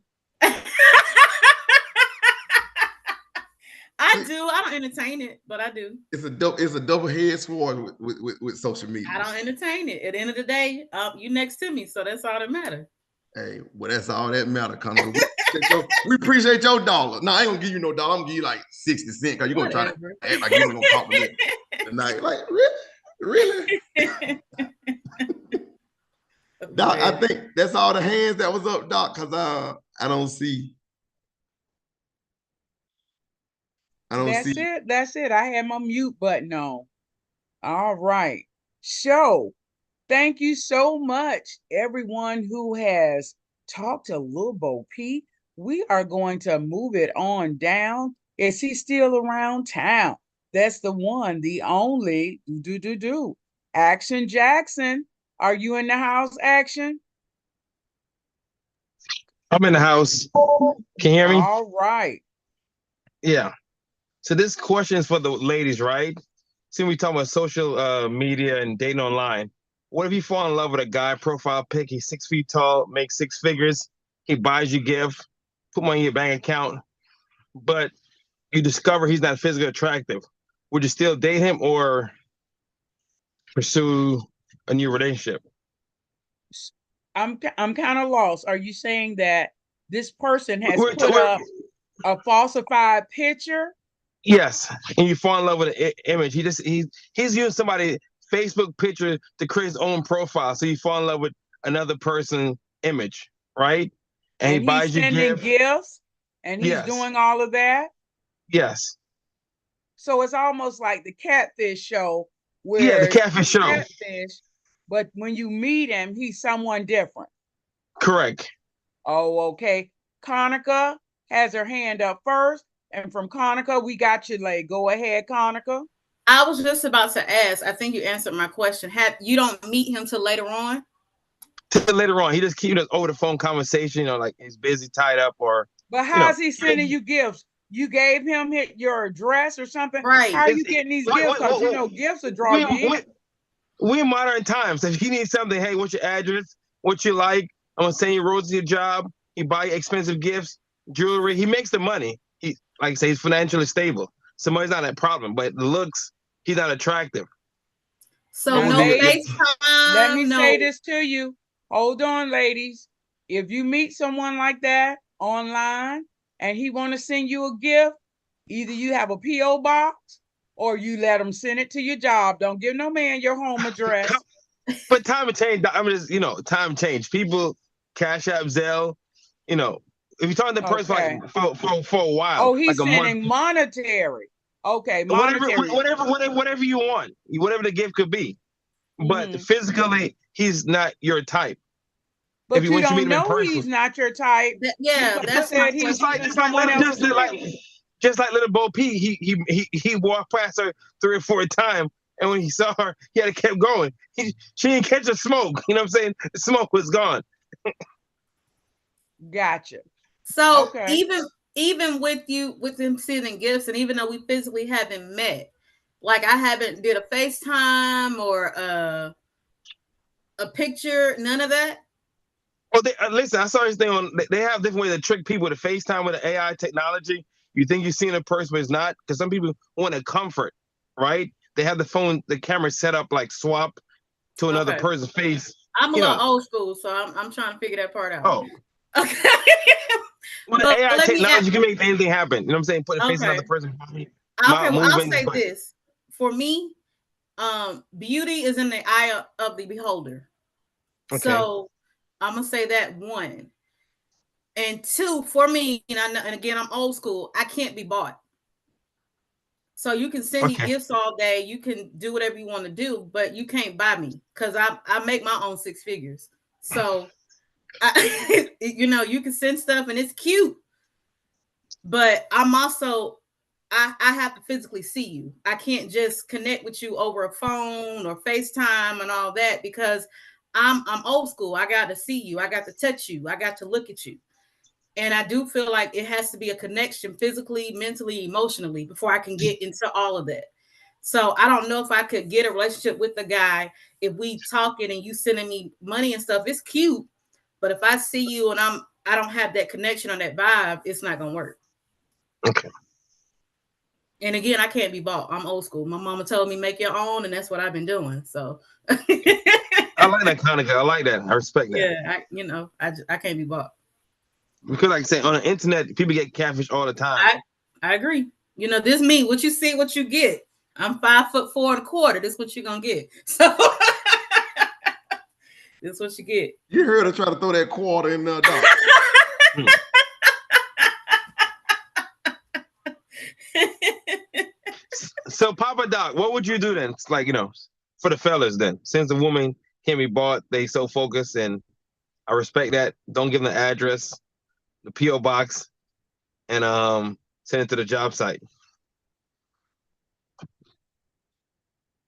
I do. I don't entertain it, but I do. It's a double-headed sword with social I media. don't entertain it. At the end of the day, you next to me, so that's all that matters. Hey, well, that's all that matter, Conica. We appreciate your dollar. No, I ain't gonna give you no dollar. I'm gonna give you like 60 cents because you're gonna try to act like you ain't gonna talk to me tonight. Like, really? Doc, I think that's all the hands that was up, Doc, because I don't see. That's it. I had my mute button on. All right. So thank you so much, everyone who has talked to Lil Bo Peep. We are going to move it on down. Is he still around town? That's the one, the only Action Jackson. Are you in the house, Action? I'm in the house. Can you hear me? All right. Yeah. So this question is for the ladies, right? See, we talking about social media and dating online. What if you fall in love with a guy profile pic? He's 6 feet tall, makes six figures. He buys you gift, put money in your bank account, but you discover he's not physically attractive. Would you still date him or pursue a new relationship? I'm kind of lost. Are you saying that this person has We're, put we're, up a falsified picture? yes, and you fall in love with an image. He's using somebody's Facebook picture to create his own profile. So you fall in love with another person's image, right? And he And he's buys you sending gift. gifts and he's Yes, doing all of that? yes, So it's almost like the catfish show yeah. The where catfish you show. catfish, but when you meet him, he's someone different. Correct. Oh, okay. Conica has her hand up first. And from Conica, we got you late. Go ahead, Conica. I was just about to ask. I think you answered my question. You don't meet him till later on? Till later on, he just keep us over the phone conversation. Like he's busy, tied up, or But you know. how's he sending you gifts? You gave him your address or something? How Right. are you getting these gifts? Because gifts will draw you in. We in modern times. If you need something, hey, what's your address? What you like? I'm gonna send you roads to your job. He buy expensive gifts, jewelry. He makes the money. He, like I say, he's financially stable. So money's not a problem, but the looks, he's not attractive. So Now, no ladies, let me FaceTime, say no. this to you. Hold on, ladies. If you meet someone like that online and he want to send you a gift, either you have a P.O. box or you let him send it to your job. Don't give no man your home address. But time and change. I mean, time change. People Cash App, Zelle. If you're talking to the person Okay. for a while, Oh, like he's a month, sending monetary. Okay, whatever, monetary. whatever you want, whatever the gift could be. But Mhm. physically, he's not your type. But you Once you meet don't him in know person, he's not your type. Yeah, You that's my said he's question. using someone else's gift. just like little Bo P, he walked past her 3 or 4 times, and when he saw her, he had to keep going. She didn't catch the smoke. You know what I'm saying? The smoke was gone. Gotcha. So Okay. even with him sending gifts, and even though we physically haven't met, like I haven't did a FaceTime or a picture, none of that. Well, listen, I saw this thing on. They have different ways to trick people to FaceTime with the AI technology. You think you're seeing a person, but it's not, because some people want a comfort, right? They have the camera set up like swap to another Okay. person's face. I'm a little old school, so I'm trying to figure that part out. Oh. Okay. Well, the AI technology can make anything happen. You know what I'm saying? Put a face on another person's body. Okay, well, I'll Moving, say this. For me, beauty is in the eye of the beholder. Okay. So I'm gonna say that one. And two, for me, and again, I'm old school, I can't be bought. So you can send me gifts all day, you can do whatever you want to do, but you can't buy me because I make my own six figures. So you can send stuff and it's cute, but I'm also I have to physically see you. I can't just connect with you over a phone or FaceTime and all that because I'm old school. I got to see you. I got to touch you. I got to look at you. And I do feel like it has to be a connection physically, mentally, emotionally before I can get into all of that. So I don't know if I could get a relationship with the guy if we talking and you sending me money and stuff. It's cute, but if I see you and I don't have that connection or that vibe, it's not gonna work. Okay. And again, I can't be bought. I'm old school. My mama told me make your own, and that's what I've been doing. So I like that kind of guy. I like that. I respect that. Yeah, I can't be bought. Because like I say, on the internet, people get catfish all the time. I agree. This me. What you see, what you get. I'm 5'4.25". This is what you're gonna get. So this is what you get. You heard her try to throw that quarter in the dog. So Papa Doc, what would you do then? It's like, for the fellas then. Since the woman can't be bought, they so focused, and I respect that. Don't give them the address, the P.O. box, and send it to the job site.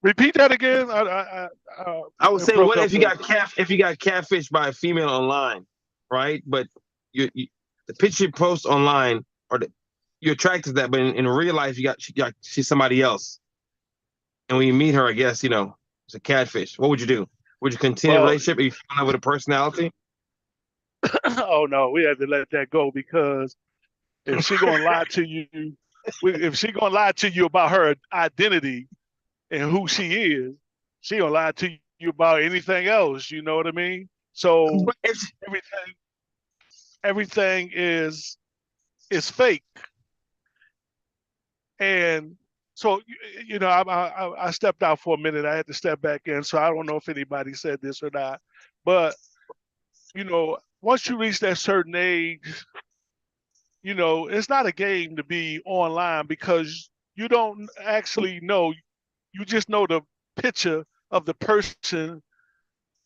Repeat that again. I would say, broke what up if you there. got catfished by a female online, right? But you the picture you post online, or you're attracted to that, but in real life, she's somebody else, and when you meet her, I guess it's a catfish. What would you do? Would you continue the Well, relationship? Are you fall in love with a personality? oh no, we had to let that go because if she gonna lie to you, if she gonna lie to you about her identity and who she is, she gonna lie to you about anything else. You know what I mean? So everything, everything is fake, and so I stepped out for a minute. I had to step back in, so I don't know if anybody said this or not, but once you reach that certain age, it's not a game to be online because you don't actually know. You just know the picture of the person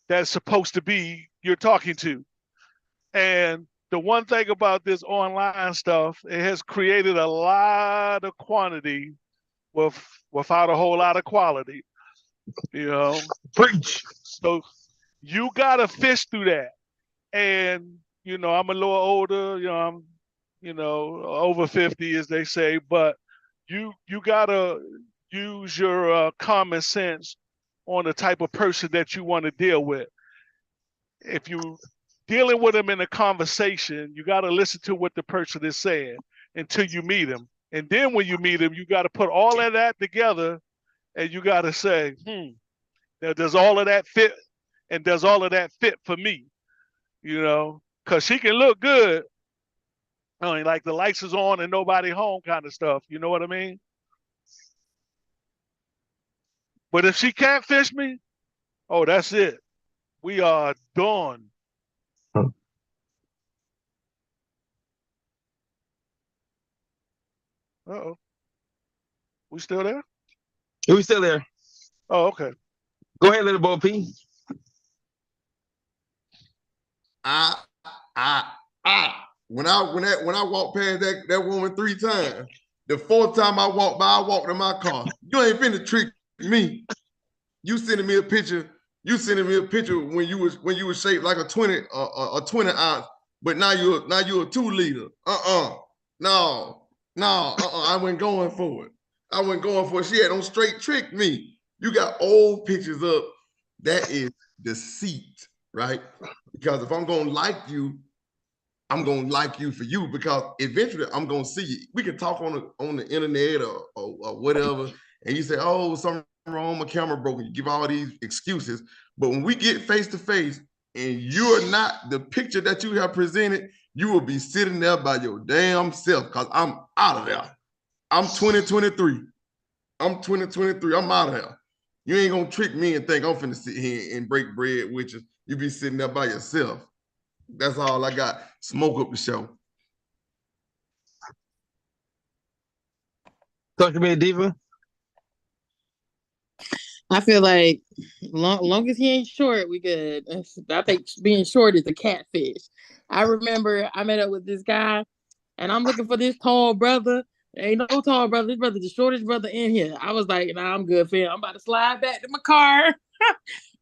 that's supposed to be you're talking to. And the one thing about this online stuff, it has created a lot of quantity without a whole lot of quality. Preach. So you gotta fish through that. And I'm a little older. I'm over 50, as they say, but you gotta use your common sense on the type of person that you want to deal with. If you dealing with them in a conversation, you got to listen to what the person is saying until you meet them. And then when you meet them, you got to put all of that together and you got to say, now does all of that fit? And does all of that fit for me? Because she can look good. I mean, like the lights is on and nobody home kind of stuff. You know what I mean? But if she can't fish me, oh, that's it. We are done. Uh-oh. We still there? We still there. Oh, okay. Go ahead, little Bo P. I, when I walked past that woman 3 times, the fourth time I walked by, I walked in my car. You ain't finna trick me. You sending me a picture. You sending me a picture when you was shaped like a 20 ounce, but now you're a 2 liter. No. I wasn't going for it. I wasn't going for it. She had on straight trick me. You got old pictures up. That is deceit, right? Because if I'm gonna like you, I'm gonna like you for you because eventually I'm gonna see you. We can talk on the internet or whatever, and you say, "Oh, something wrong, my camera broken." You give all these excuses, but when we get face to face, and you're not the picture that you have presented, you will be sitting there by your damn self. Because I'm out of there. I'm 2023. I'm 2023. I'm out of there. You ain't gonna trick me and think I'm finna sit here and break bread with you. You be sitting there by yourself. That's all I got. Smoke up the show. Social media diva. I feel like long as he ain't short, we good. I think being short is a catfish. I remember I met up with this guy, and I'm looking for this tall brother. There ain't no tall brother. This brother, the shortest brother in here. I was like, nah, I'm good, fam. I'm about to slide back to my car.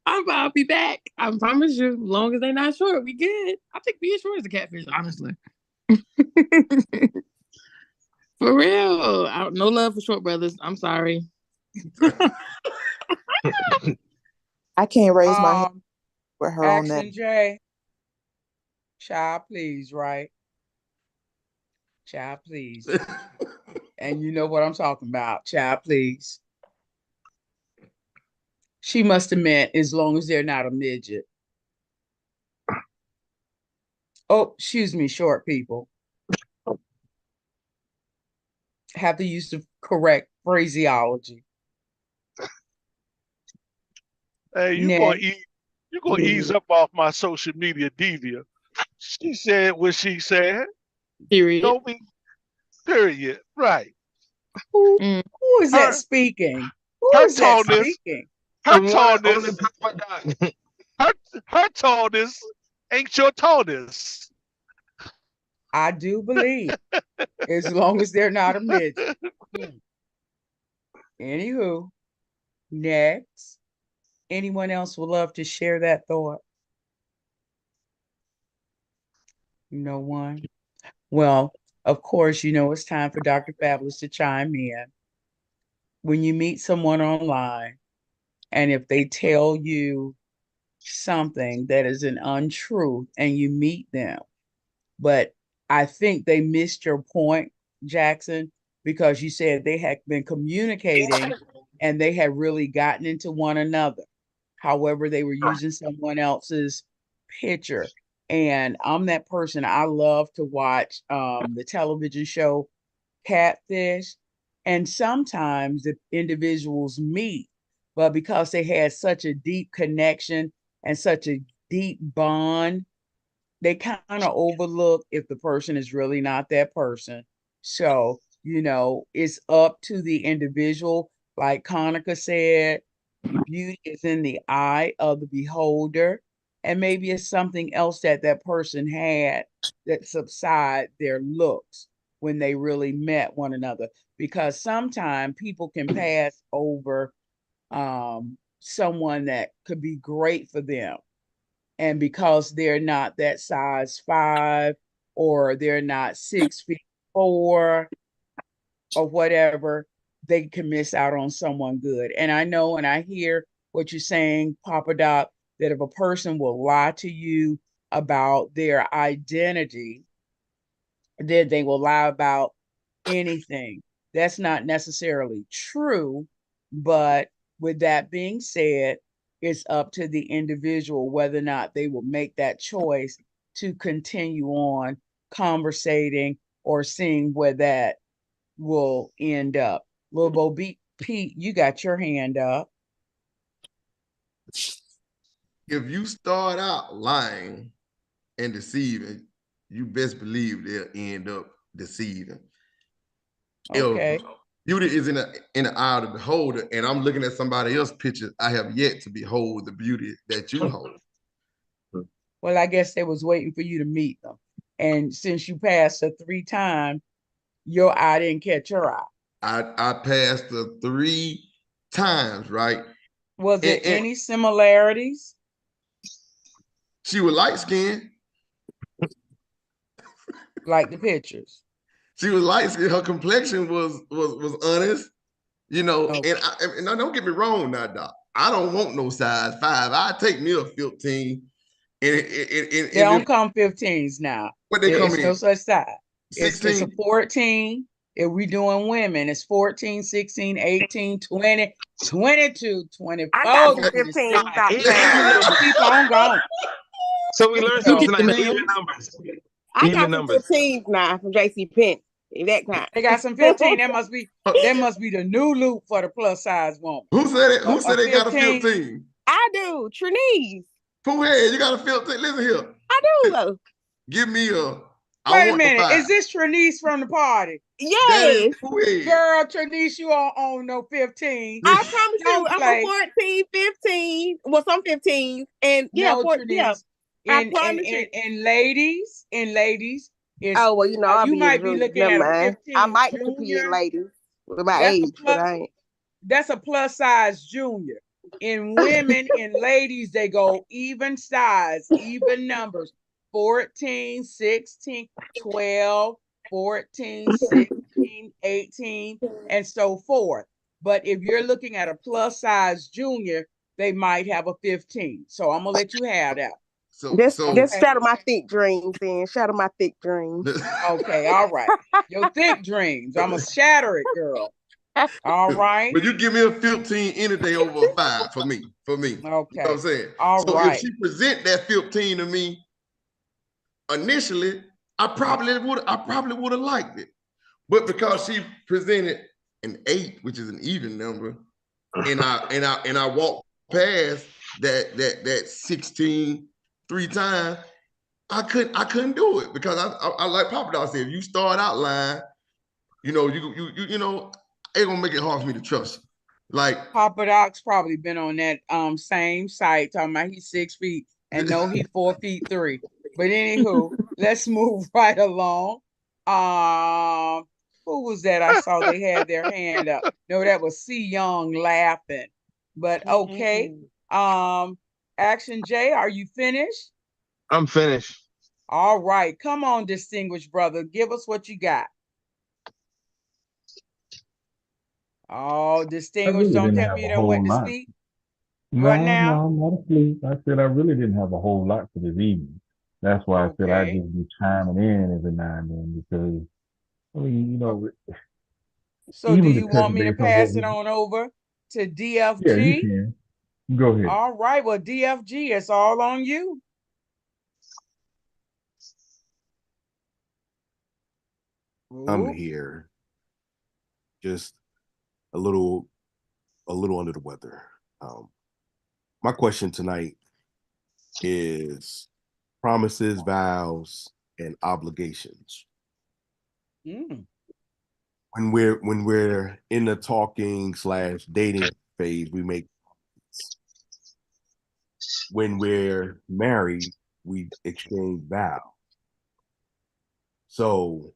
I'm about to be back. I promise you, as long as they not short, we good. I think being short is a catfish, honestly. For real. No love for short brothers. I'm sorry. I can't raise my hand with her on that. Action J. Child, please, right? Child, please. And you know what I'm talking about. Child, please. She must have meant as long as they're not a midget. Oh, excuse me, short people. Have to use the correct phraseology. Hey, you gonna ease up off my social media devia. She said what she said. Period. Don't be period. Right. Who is that speaking? Who Her is that tallness. speaking? Her tallness. Her tallness ain't your tallness. I do believe, as long as they're not a midget. Anywho. Next. Anyone else would love to share that thought? No one? Well, of course, it's time for Dr. Fabulous to chime in. When you meet someone online, and if they tell you something that is an untruth and you meet them, but I think they missed your point, Jackson, because you said they had been communicating and they had really gotten into one another. However, they were using someone else's picture. And I'm that person. I love to watch the television show Catfish. And sometimes the individuals meet, but because they had such a deep connection and such a deep bond, they kind of overlook if the person is really not that person. So, it's up to the individual. Like Conica said, beauty is in the eye of the beholder. And maybe it's something else that that person had that subside their looks when they really met one another. Because sometimes people can pass over someone that could be great for them, and because they're not that size 5 or they're not 6'4" or whatever, they can miss out on someone good. And I know, and I hear what you're saying, Papa Doc, that if a person will lie to you about their identity, then they will lie about anything. That's not necessarily true, but with that being said, it's up to the individual whether or not they will make that choice to continue on conversating or seeing where that will end up. Little Bo Pete, you got your hand up. If you start out lying and deceiving, you best believe they'll end up deceiving. Okay. If beauty is in the eye of the beholder, and I'm looking at somebody else's picture, I have yet to behold the beauty that you hold. Well, I guess they was waiting for you to meet them. And since you passed her 3 times, your eye didn't catch her eye. I passed her 3 times, right? Was there any similarities? She was light skinned. Like the pictures. She was light skinned. Her complexion was honest, Okay. And I don't get me wrong now, Doc. I don't want no size 5. I take me a 15. They don't come 15s now. What they come It's no in? such size. 16. It's a 14. If we doing women, it's 14, 16, 18, 20, 22, 24, I got some 26. 15, Dr. Just keep on going. So we learned So, something tonight. Even numbers. I Even got some numbers. 15s now from JC Penney. That kind. They got some 15. That must be the new loop for the plus size woman. Who said it? Who said they 15, got a 15? I do. Trinise. Who had? You got a 15? Listen here. I do though. Give me a. Wait a minute. Is this Trinise from the party? Yes. Girl, Trinise, you don't own no 15. I promise Don't you, play. I'm a 14, 15. Well, some 15s. And No, 14, Trinise. I promise you. In ladies, it's, oh, well, I'll you be might be looking never at a mind. 15 I might junior. compete in ladies with my age, but I ain't. That's a plus size junior. In women, in ladies, they go even size, even numbers. 14, 16, 12, 14, 16, 18, and so forth. But if you're looking at a plus size junior, they might have a 15. So I'm gonna let you have that. Just shadow my thick dreams, then shadow my thick dreams. Okay, all right. Your thick dreams. I'm gonna shatter it, girl. All right. But you give me a 15 any day over a 5 for me. Okay. You know what I'm saying? All so right. if she present that 15 to me initially, I probably would have liked it. But because she presented an 8, which is an even number, and I walked past that 16 3 times, I couldn't do it because I like Papa Doc said, if you start out lying, you it's gonna make it hard for me to trust you. Like Papa Doc's probably been on that same site talking about he's 6 feet and no, he 4'3". But anywho, let's move right along. Who was that? I saw they had their hand up. No, that was C Young laughing. but okay. Action J, are you finished? I'm finished. All right. Come on, distinguished brother. Give us what you got. Oh, I distinguished, really don't didn't tell have me a you don't went whole to lot. sleep. What No, no, now? I'm not asleep. I said I really didn't have a whole lot for this evening. That's why I said I'd Okay. just be chiming in every now and then because, I mean, So do even to you touch want me to base on what pass it we, on over to yeah, you DFG? can. Go ahead. All right. Well, DFG, it's all on you. I'm Ooh. here, just a little, under the weather. Um, my question tonight is promises, vows, and obligations. Mm. When we're in the talking slash dating phase, we make. When we're married, we exchange vows. So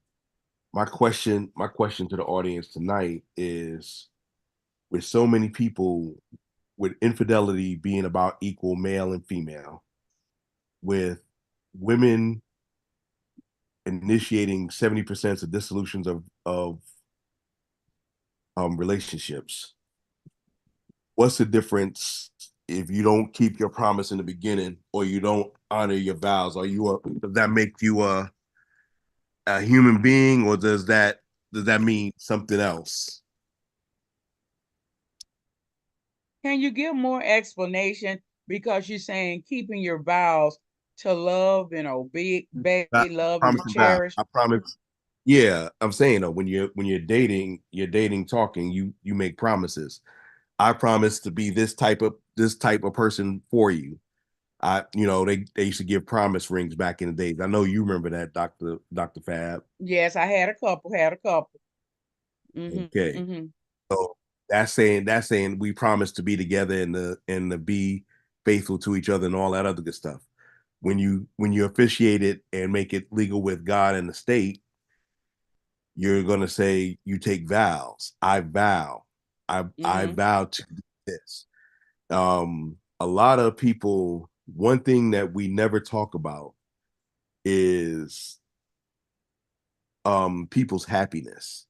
my question to the audience tonight is, with so many people, with infidelity being about equal male and female, with women initiating 70% of dissolutions of relationships, what's the difference if you don't keep your promise in the beginning or you don't honor your vows? Does that make you a human being, or does that mean something else? Can you give more explanation? Because you're saying keeping your vows to love and obey, I love promise and you that. cherish. I promise. Yeah, I'm saying though, when you're dating, talking, you make promises. I promise to be this type of person for you. They used to give promise rings back in the days. I know you remember that, Doctor Fab. Yes, I had a couple, Mm-hmm. Okay, Mm-hmm. so that's saying we promise to be together and to be faithful to each other and all that other good stuff. When you officiate it and make it legal with God and the state, you're gonna say you take vows. I vow. I Mm-hmm. vow to do this. A lot of people, one thing that we never talk about is people's happiness.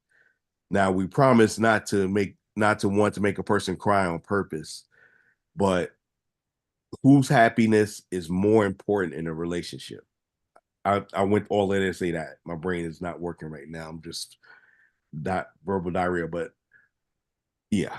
Now we promise not to want to make a person cry on purpose, but whose happiness is more important in a relationship? I went all in to say that. My brain is not working right now. I'm just that verbal diarrhea, but yeah.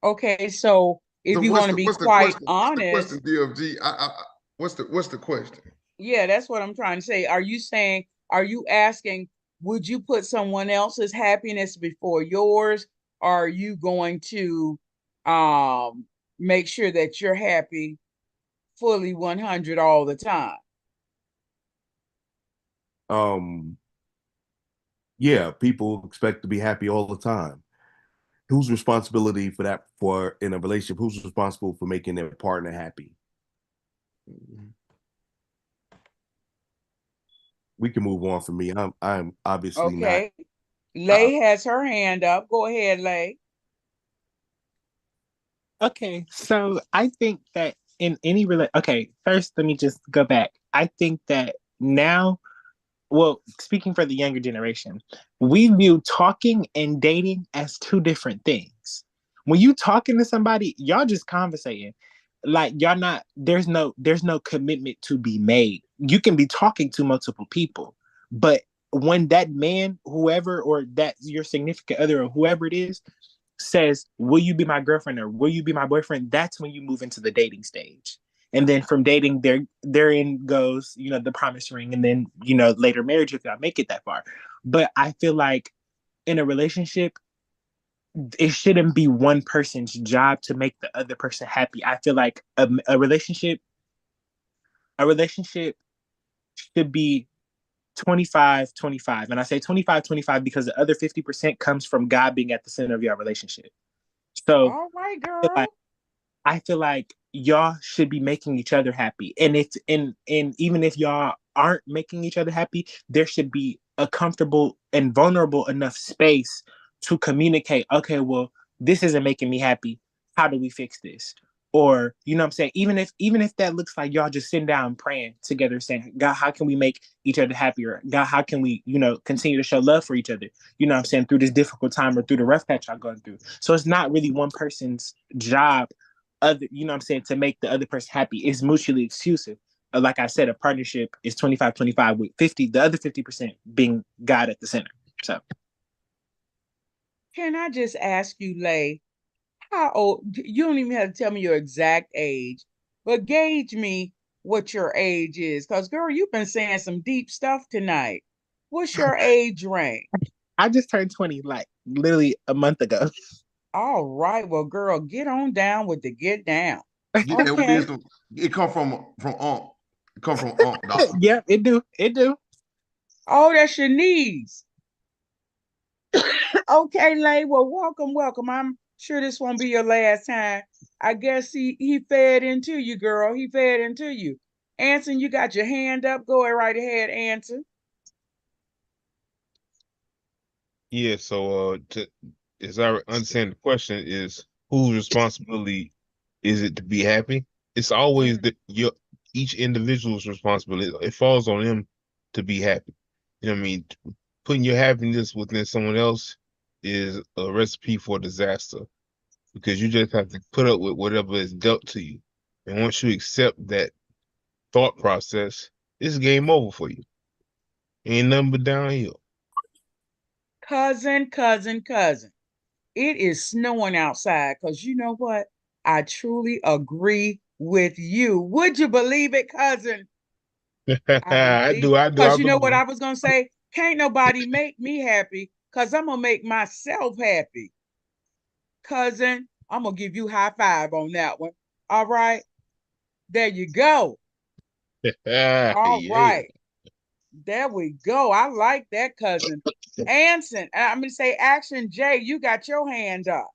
Okay, so if So you what's want to the be what's the quite question? What's the question, honest, DFG? What's the question? yeah, that's what I'm trying to say. Are you asking, would you put someone else's happiness before yours? Or are you going to um make sure that you're happy fully 100 all the time? Um, yeah, people expect to be happy all the time. Whose responsibility for that, for in a relationship? Who's responsible for making their partner happy? We can move on from me. I'm obviously not. Okay. Uh, Lay has her hand up. Go ahead, Lay. Okay, so I think that in any okay, first let me just go back. I think that now, well, speaking for the younger generation, we view talking and dating as two different things. When you talking to somebody, y'all just conversating. Like y'all not there's no commitment to be made. You can be talking to multiple people, but when that man, whoever, or that your significant other or whoever it is, says, "Will you be my girlfriend or will you be my boyfriend?" That's when you move into the dating stage. And then from dating, therein goes, the promise ring, and then, later marriage if y'all make it that far. But I feel like in a relationship, it shouldn't be one person's job to make the other person happy. I feel like a relationship should be 25-25. And I say 25-25 because the other 50% comes from God being at the center of your relationship. So All right, like girl. I feel like y'all should be making each other happy. And it's and even if y'all aren't making each other happy, there should be a comfortable and vulnerable enough space to communicate, okay, well, this isn't making me happy. How do we fix this? Or, you know what I'm saying? Even if that looks like y'all just sitting down and praying together, saying, God, how can we make each other happier? God, how can we, continue to show love for each other? You know what I'm saying? Through this difficult time or through the rough patch I'm going through. So it's not really one person's job, you know what I'm saying, to make the other person happy. It's mutually exclusive. Like I said, a partnership is 25-25 with the other 50% being God at the center. So Can I just ask you, Lay, how old? You don't even have to tell me your exact age, but gauge me what your age is. Because, girl, you've been saying some deep stuff tonight. What's your age range? I just turned 20 like literally a month ago. All right. Well, girl, get on down with the get down. Yeah, Okay. it come from Unc. It come from Unc, doctor. Yeah, it do. It do. Oh, that's your niece. Okay, Lay. Well, welcome. I'm sure this won't be your last time. I guess he fed into you, girl. He fed into you. Anson, you got your hand up. Go right ahead, Anson. Yeah, so as I understand the question is whose responsibility is it to be happy? It's always each individual's responsibility. It falls on them to be happy. You know what I mean? Putting your happiness within someone else is a recipe for disaster because you just have to put up with whatever is dealt to you. And once you accept that thought process, it's game over for you. Ain't nothing but downhill. Cousin. It is snowing outside because you know what? I truly agree with you. Would you believe it, cousin? I I believe do, because I you know what believe. I was gonna say? Can't nobody make me happy because I'm gonna make myself happy. Cousin, I'm gonna give you high five on that one. All right. There you go. All Yeah. right. There we go. I like that, cousin. Anson, I'm gonna say action Jay, you got your hand up.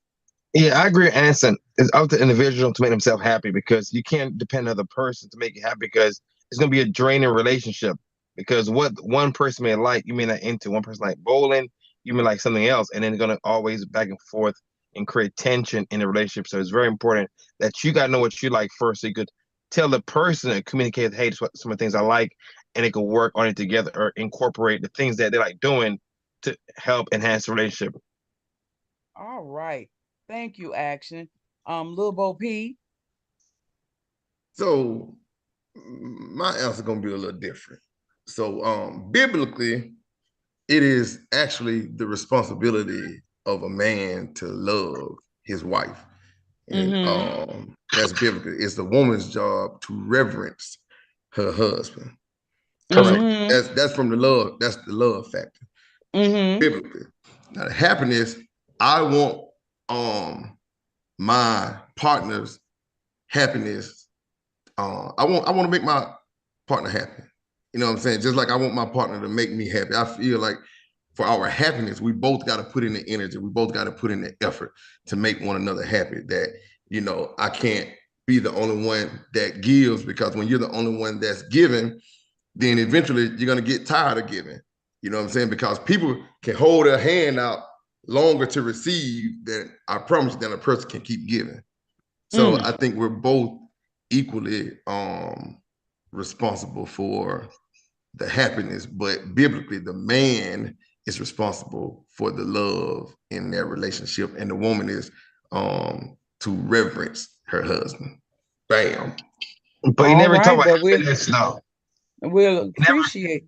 Yeah, I agree with Anson. It's up to the individual to make themselves happy because you can't depend on the person to make you happy because it's going to be a draining relationship. Because what one person may like, you may not into. One person like bowling, you may like something else, and then they're going to always back and forth and create tension in the relationship. So it's very important that you got to know what you like first, so you could tell the person and communicate, hey, this is what some of the things I like, and they could work on it together or incorporate the things that they like doing to help enhance the relationship. All right. Thank you, Action. Lil Bo P. So my answer gonna be a little different. So biblically, it is actually the responsibility of a man to love his wife. And that's biblical. It's the woman's job to reverence her husband. Correct. So that's from the love, that's the love factor. Biblically. Now the happiness, I want my partner's happiness. I want to make my partner happy. You know what I'm saying? Just like I want my partner to make me happy. I feel like for our happiness, we both got to put in the energy. We both got to put in the effort to make one another happy. That, I can't be the only one that gives, because when you're the only one that's giving, then eventually you're going to get tired of giving. You know what I'm saying? Because people can hold their hand out longer to receive than, I promise you, than a person can keep giving. So I think we're both equally responsible for the happiness, but biblically, the man is responsible for the love in their relationship, and the woman is to reverence her husband. Bam. But you All never talk right. about Well, happiness, no. we'll appreciate.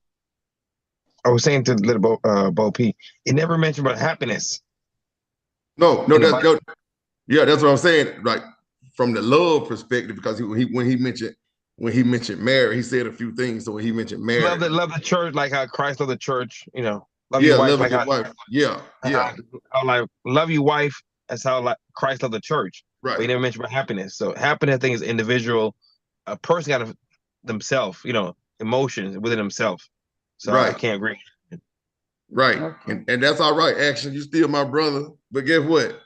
I was saying to the little Bo P, it never mentioned about happiness No, in the Bible. yeah, that's what I'm saying. Like from the love perspective, because when he mentioned marriage, he said a few things. So when he mentioned marriage, Love the church like how Christ loved the church. Love your yeah, wife loving like your wife, yeah, yeah, how like love your wife as how like Christ loved the church. But right, you never mentioned about happiness. So happiness, I think, is individual. A person got to themselves, emotions within themselves. So I right, can't agree. right, and that's all right. Action, you still my brother, but guess what?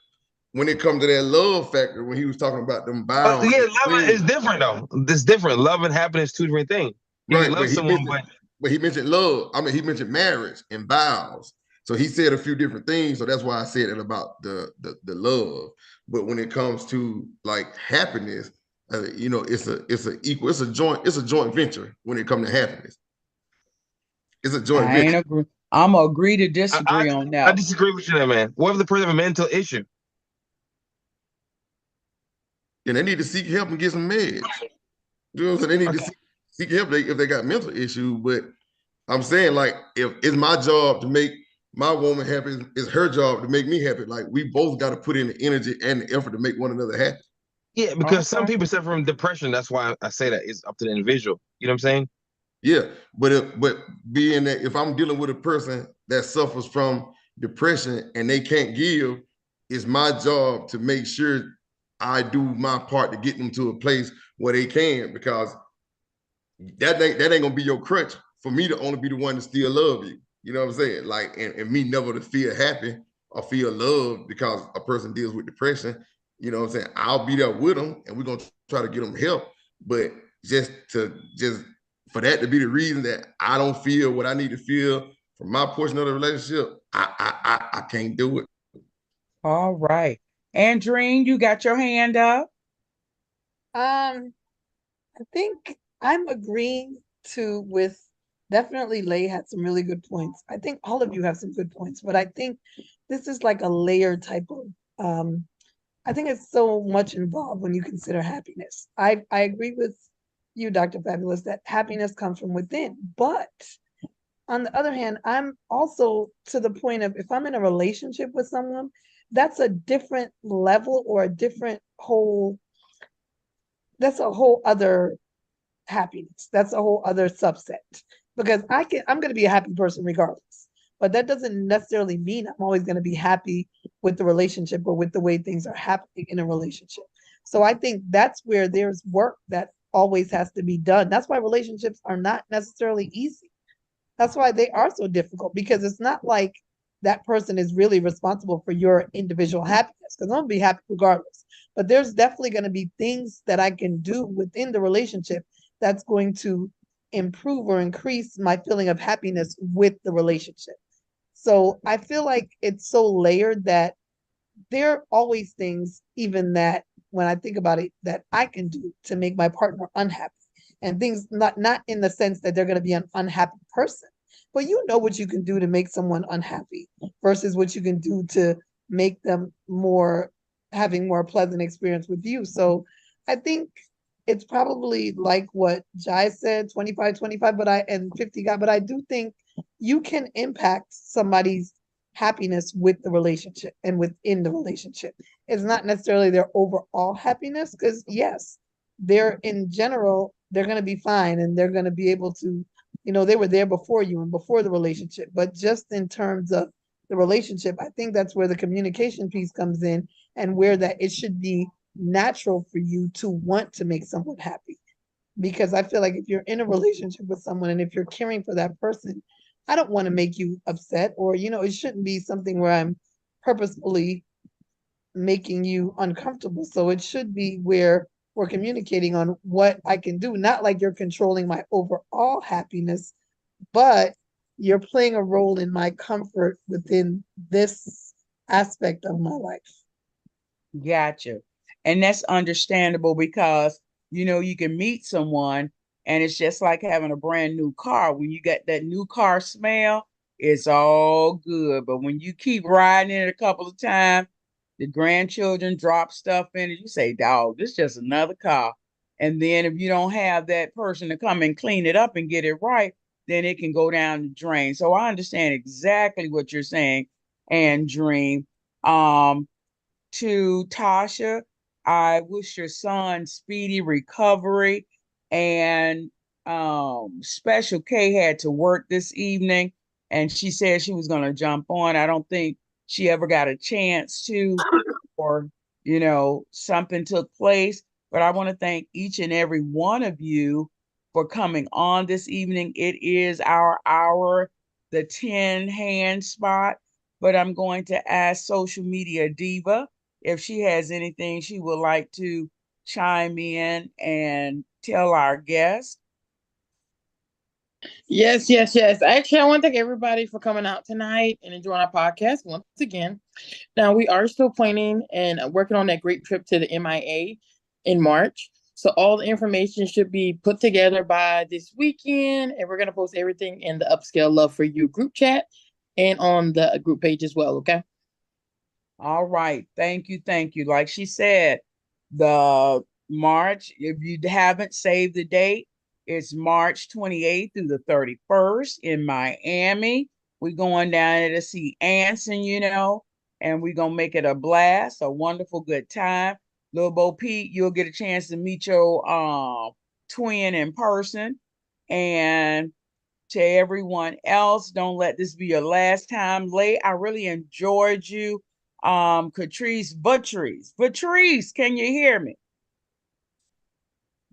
When it comes to that love factor, when he was talking about them But vows, yeah, love is different though. It's different. Love and happiness, two different things. You can right? love someone, but But he mentioned love. I mean, he mentioned marriage and vows. So he said a few different things. So that's why I said it about the love. But when it comes to like happiness, you know, it's a joint venture when it comes to happiness. It's a joint I ain't venture. agree. I'm gonna agree to I, disagree I on I that one. disagree with you there, man. What if the person have a mental issue? And they need to seek help and get some meds. You know what I'm saying? They need to Okay. seek help if they got mental issues. But I'm saying, like, if it's my job to make my woman happy, it's her job to make me happy. Like, we both got to put in the energy and the effort to make one another happy. Yeah, because some Okay. people suffer from depression. That's why I say that it's up to the individual. You know what I'm saying? Yeah, but being that if I'm dealing with a person that suffers from depression and they can't give, it's my job to make sure I do my part to get them to a place where they can, because that ain't gonna be your crutch for me to only be the one to still love you. You know what I'm saying? Like, and me never to feel happy or feel loved because a person deals with depression. You know what I'm saying? I'll be there with them and we're gonna try to get them help. But just for that to be the reason that I don't feel what I need to feel from my portion of the relationship, I can't do it. All right. Andreen, you got your hand up? I think I'm agreeing to with definitely Lay had some really good points. I think all of you have some good points, but I think this is like a layered type of I think it's so much involved when you consider happiness. I agree with you, Dr. Fabulous, that happiness comes from within. But on the other hand, I'm also to the point of if I'm in a relationship with someone, that's a different level or a different whole, that's a whole other happiness. That's a whole other subset because I'm going to be a happy person regardless. But that doesn't necessarily mean I'm always going to be happy with the relationship or with the way things are happening in a relationship. So I think that's where there's work that always has to be done. That's why relationships are not necessarily easy. That's why they are so difficult because it's not like that person is really responsible for your individual happiness because I'm gonna be happy regardless. But there's definitely going to be things that I can do within the relationship that's going to improve or increase my feeling of happiness with the relationship. So I feel like it's so layered that there are always things, even that when I think about it, that I can do to make my partner unhappy. And things not in the sense that they're going to be an unhappy person, but you know what you can do to make someone unhappy versus what you can do to make them more having more pleasant experience with you. So I think it's probably like what Jai said, 25-25, but I and 50 guy, but I do think you can impact somebody's happiness with the relationship and within the relationship. It's not necessarily their overall happiness, because yes, they're in general, they're gonna be fine and they're gonna be able to, they were there before you and before the relationship. But just in terms of the relationship, I think that's where the communication piece comes in and where that it should be natural for you to want to make someone happy. Because I feel like if you're in a relationship with someone and if you're caring for that person, I don't want to make you upset, or, it shouldn't be something where I'm purposefully making you uncomfortable. So it should be where we're communicating on what I can do, not like you're controlling my overall happiness, but you're playing a role in my comfort within this aspect of my life. Gotcha. And that's understandable because, you can meet someone and it's just like having a brand new car. When you get that new car smell, it's all good. But when you keep riding it a couple of times, the grandchildren drop stuff in it, you say, dog, this is just another car. And then if you don't have that person to come and clean it up and get it right, then it can go down the drain. So I understand exactly what you're saying, and Dream. To Tasha, I wish your son speedy recovery. And Special K had to work this evening, and she said she was going to jump on. I don't think she ever got a chance to, or something took place. But I want to thank each and every one of you for coming on this evening. It is our hour, the 10 hand spot. But I'm going to ask Social Media Diva if she has anything she would like to chime in and tell our guests. Yes, yes, yes. Actually, I want to thank everybody for coming out tonight and enjoying our podcast once again. Now, we are still planning and working on that great trip to the MIA in March. So, all the information should be put together by this weekend, and we're going to post everything in the Upscale Love for You group chat and on the group page as well. Okay. All right. Thank you. Thank you. Like she said, the March, if you haven't saved the date, it's March 28th through the 31st in Miami. We're going down there to see Anson, and we're going to make it a blast, a wonderful good time. Little Bo Pete, you'll get a chance to meet your twin in person. And to everyone else, don't let this be your last time late. I really enjoyed you. Patrice, can you hear me?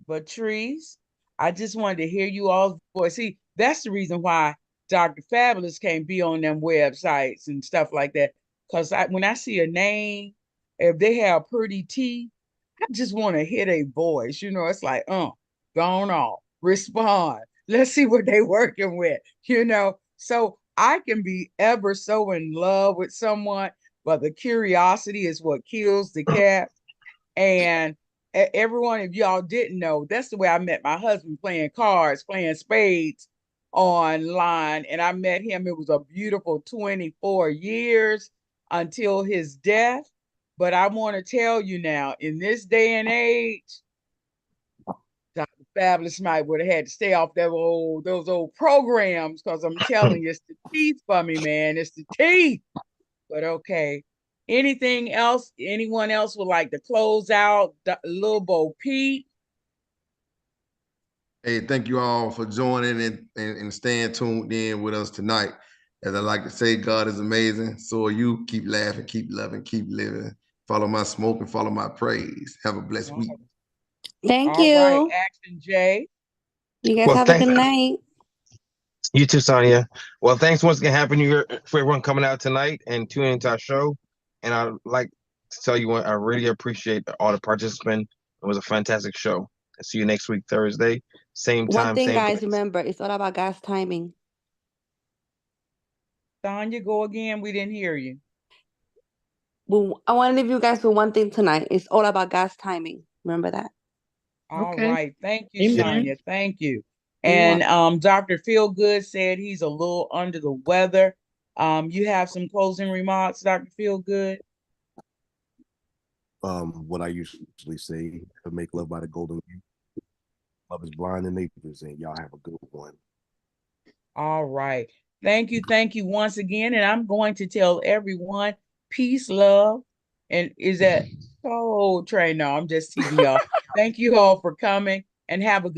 Patrice, I just wanted to hear you all's voice. See, that's the reason why Dr. Fabulous can't be on them websites and stuff like that. Because when I see a name, if they have pretty T, I just want to hear a voice. It's like, gone off, respond. Let's see what they working with. So I can be ever so in love with someone, but the curiosity is what kills the cat. And everyone, if y'all didn't know, that's the way I met my husband, playing cards, playing spades online. And I met him. It was a beautiful 24 years until his death. But I want to tell you now, in this day and age, Dr. Fabulous might would have had to stay off those old programs, because I'm telling you, it's the teeth for me, man. It's the teeth. But okay. Anything else? Anyone else would like to close out? Lil Bo Pete. Hey, thank you all for joining and staying tuned in with us tonight. As I like to say, God is amazing. So are you. Keep laughing, keep loving, keep living. Follow my smoke and follow my praise. Have a blessed week. Thank All right, you. Action Jay. You guys Well, have a thank good night. you too, Sonia. Well, thanks once again, Happy New Year for everyone coming out tonight and tuning into our show. And I'd like to tell you what, I really appreciate all the participants. It was a fantastic show. I'll see you next week, Thursday, same One time, thing, same guys, place. remember, it's all about God's timing. Sonya, go again. We didn't hear you. Well, I want to leave you guys with one thing tonight. It's all about God's timing. Remember that. All Okay. right. Thank you, Amen. Sonya. Thank you. You're And welcome. Dr. Feelgood said he's a little under the weather. You have some closing remarks, Dr. Feelgood? What I usually say, to make love by the golden rule. Love is blind and neighbors, and y'all have a good one. All right. Thank you once again. And I'm going to tell everyone peace, love. And is that Trey? No, I'm just teasing y'all. Thank you all for coming, and have a good